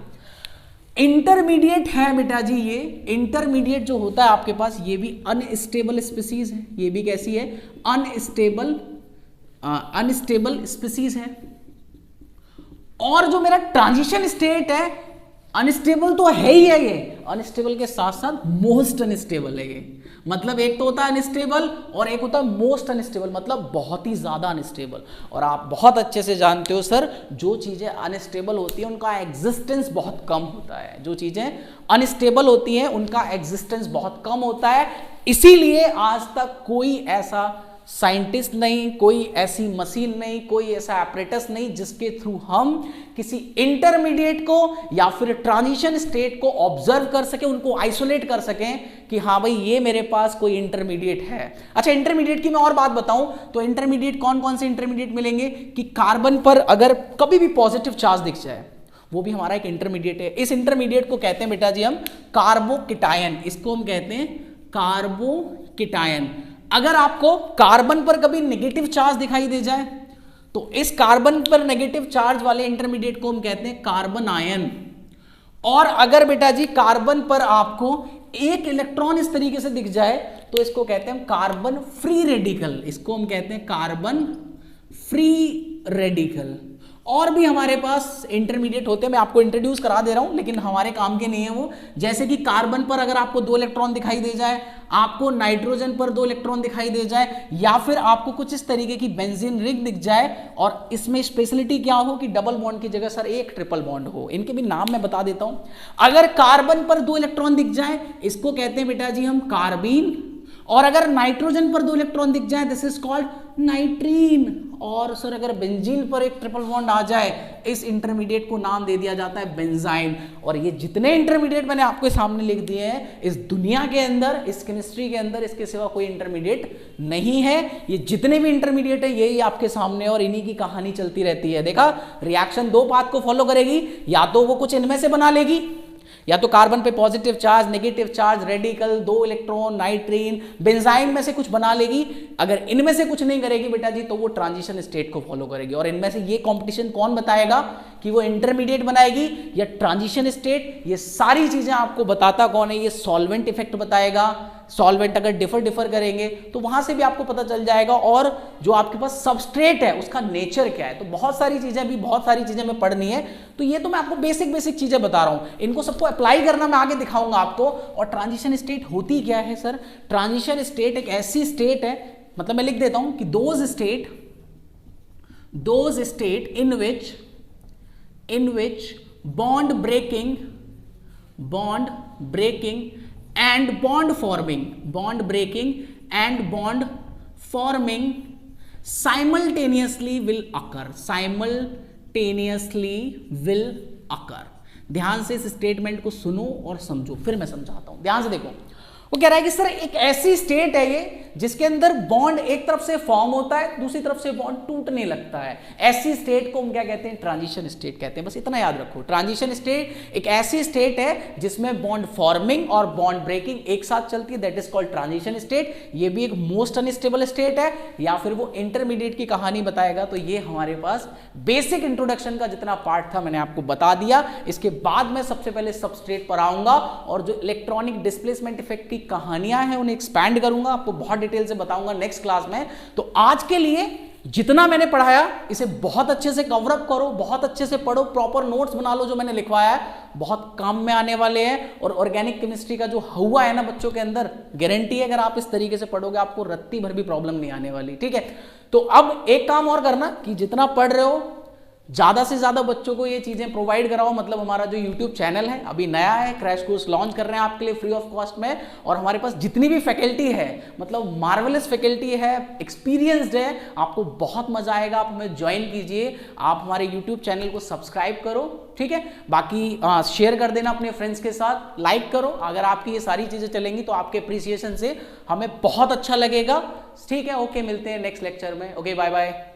इंटरमीडिएट है बेटा जी, ये इंटरमीडिएट जो होता है आपके पास, ये भी अनस्टेबल स्पीसीज है। ये भी कैसी है, अनस्टेबल स्पीसीज है। और जो मेरा ट्रांजिशन स्टेट है, अनस्टेबल तो है ही है, ये अनस्टेबल के साथ साथ मोस्ट अनस्टेबल है। ये मतलब एक तो होता है अनस्टेबल और एक होता है मोस्ट अनस्टेबल, मतलब बहुत ही ज्यादा अनस्टेबल। और आप बहुत अच्छे से जानते हो सर, जो चीजें अनस्टेबल होती है उनका एग्जिस्टेंस बहुत कम होता है। जो चीजें अनस्टेबल होती हैं उनका एग्जिस्टेंस बहुत कम होता है। इसीलिए आज तक कोई ऐसा साइंटिस्ट नहीं, कोई ऐसी मशीन नहीं, कोई ऐसा एपरेटस नहीं जिसके थ्रू हम किसी इंटरमीडिएट को या फिर ट्रांजिशन स्टेट को ऑब्जर्व कर सके, उनको आइसोलेट कर सकें कि हाँ भाई ये मेरे पास कोई इंटरमीडिएट है। अच्छा, इंटरमीडिएट की मैं और बात बताऊं तो इंटरमीडिएट कौन कौन से इंटरमीडिएट मिलेंगे कि कार्बन पर अगर कभी भी पॉजिटिव चार्ज दिख जाए, वो भी हमारा एक इंटरमीडिएट है। इस इंटरमीडिएट को कहते हैं बेटा जी हम कार्बोकेटायन, इसको हम कहते हैं कार्बोकेटायन। अगर आपको कार्बन पर कभी नेगेटिव चार्ज दिखाई दे जाए तो इस कार्बन पर नेगेटिव चार्ज वाले इंटरमीडिएट को हम कहते हैं कार्बन आयन। और अगर बेटा जी कार्बन पर आपको एक इलेक्ट्रॉन इस तरीके से दिख जाए तो इसको कहते हैं कार्बन फ्री रेडिकल, इसको हम कहते हैं कार्बन फ्री रेडिकल। और भी हमारे पास इंटरमीडिएट होते हैं, मैं आपको इंट्रोड्यूस करा दे रहा हूं लेकिन हमारे काम के नहीं है वो। जैसे कि कार्बन पर अगर आपको दो इलेक्ट्रॉन दिखाई दे जाए, आपको नाइट्रोजन पर दो इलेक्ट्रॉन दिखाई दे जाए, या फिर आपको कुछ इस तरीके की बेंजीन रिंग दिख जाए और इसमें स्पेशलिटी क्या हो कि डबल बॉन्ड की जगह सर एक ट्रिपल बॉन्ड हो। इनके भी नाम मैं बता देता हूं। अगर कार्बन पर दो इलेक्ट्रॉन दिख जाए इसको कहते हैं बेटा जी हम कार्बीन, और अगर नाइट्रोजन पर दो इलेक्ट्रॉन दिख जाए दिस इज कॉल्ड नाइट्रीन। और सर अगर बेंजीन पर एक ट्रिपल बॉन्ड आ जाए इस इंटरमीडिएट को नाम दे दिया जाता है बेंजाइन। और ये जितने इंटरमीडिएट मैंने आपके सामने लिख दिए हैं इस दुनिया के अंदर, इस केमिस्ट्री के अंदर, इसके सिवा कोई इंटरमीडिएट नहीं है। ये जितने भी इंटरमीडिएट है यही आपके सामने, और इन्हीं की कहानी चलती रहती है। देखा, रिएक्शन दो पाथ को फॉलो करेगी, या तो वो कुछ इनमें से बना लेगी, या तो कार्बन पे positive charge, negative charge, radical, दो इलेक्ट्रॉन, नाइट्रीन, बेंजाइन में से कुछ बना लेगी। अगर इनमें से कुछ नहीं करेगी बेटा जी तो वो ट्रांजिशन स्टेट को फॉलो करेगी। और इनमें से ये कंपटीशन कौन बताएगा कि वो इंटरमीडिएट बनाएगी या ट्रांजिशन स्टेट, ये सारी चीजें आपको बताता कौन है, ये सॉल्वेंट इफेक्ट बताएगा। सॉल्वेंट अगर डिफर करेंगे तो वहां से भी आपको पता चल जाएगा, और जो आपके पास सबस्ट्रेट है उसका नेचर क्या है। तो बहुत सारी चीजें भी, बहुत सारी चीजें मैं पढ़नी है। तो ये तो मैं आपको बेसिक चीजें बता रहा हूं, इनको सबको अप्लाई करना मैं आगे दिखाऊंगा आपको। और ट्रांजिशन स्टेट होती क्या है सर? ट्रांजिशन स्टेट एक ऐसी स्टेट है, मतलब मैं लिख देता हूं कि those state in which bond breaking and bond breaking and bond forming simultaneously will occur। ध्यान से इस स्टेटमेंट को सुनो और समझो, फिर मैं समझाता हूं। ध्यान से देखो, वो कह रहा है कि सर एक ऐसी स्टेट है ये जिसके अंदर बॉन्ड एक तरफ से फॉर्म होता है, दूसरी तरफ से बॉन्ड टूटने लगता है। ऐसी स्टेट को हम क्या कहते हैं? ट्रांजिशन स्टेट कहते हैं। बस इतना याद रखो, ट्रांजिशन स्टेट एक ऐसी स्टेट है जिसमें बॉन्ड फॉर्मिंग और बॉन्ड ब्रेकिंग एक साथ चलती है, that is called transition state. ये भी एक मोस्ट अनस्टेबल स्टेट है, या फिर वो इंटरमीडिएट की कहानी बताएगा। तो ये हमारे पास बेसिक इंट्रोडक्शन का जितना पार्ट था मैंने आपको बता दिया। इसके बाद मैं सबसे पहले सबस्ट्रेट पर आऊंगा और जो इलेक्ट्रॉनिक डिस्प्लेसमेंट इफेक्ट की कहानियां हैं उन्हें एक्सपैंड करूंगा, आपको बहुत डिटेल से बताऊंगा नेक्स्ट क्लास में। तो आज के लिए जितना मैंने पढ़ाया इसे बहुत अच्छे से कवर अप करो, बहुत अच्छे से पढ़ो, प्रॉपर नोट्स बना लो। जो मैंने लिखवाया है बहुत काम में आने वाले हैं। और ऑर्गेनिक केमिस्ट्री का जो हुआ है ना बच्चों के अंदर, गारंटी है अगर आप इस तरीके से पढ़ोगे आपको रत्ती भर भी प्रॉब्लम नहीं आने वाली। ठीक है, तो अब एक काम और करना कि जितना पढ़ रहे हो ज़्यादा से ज़्यादा बच्चों को ये चीज़ें प्रोवाइड कराओ। मतलब हमारा जो यूट्यूब चैनल है अभी नया है, क्रैश कोर्स लॉन्च कर रहे हैं आपके लिए फ्री ऑफ कॉस्ट में, और हमारे पास जितनी भी फैकल्टी है मतलब मार्वलस फैकल्टी है, एक्सपीरियंसड है, आपको बहुत मजा आएगा। आप हमें ज्वाइन कीजिए, आप हमारे यूट्यूब चैनल को सब्सक्राइब करो, ठीक है। बाकी शेयर कर देना अपने फ्रेंड्स के साथ, लाइक करो। अगर आपकी ये सारी चीज़ें चलेंगी तो आपके अप्रिसिएशन से हमें बहुत अच्छा लगेगा, ठीक है। ओके, मिलते हैं नेक्स्ट लेक्चर में। Okay, bye bye.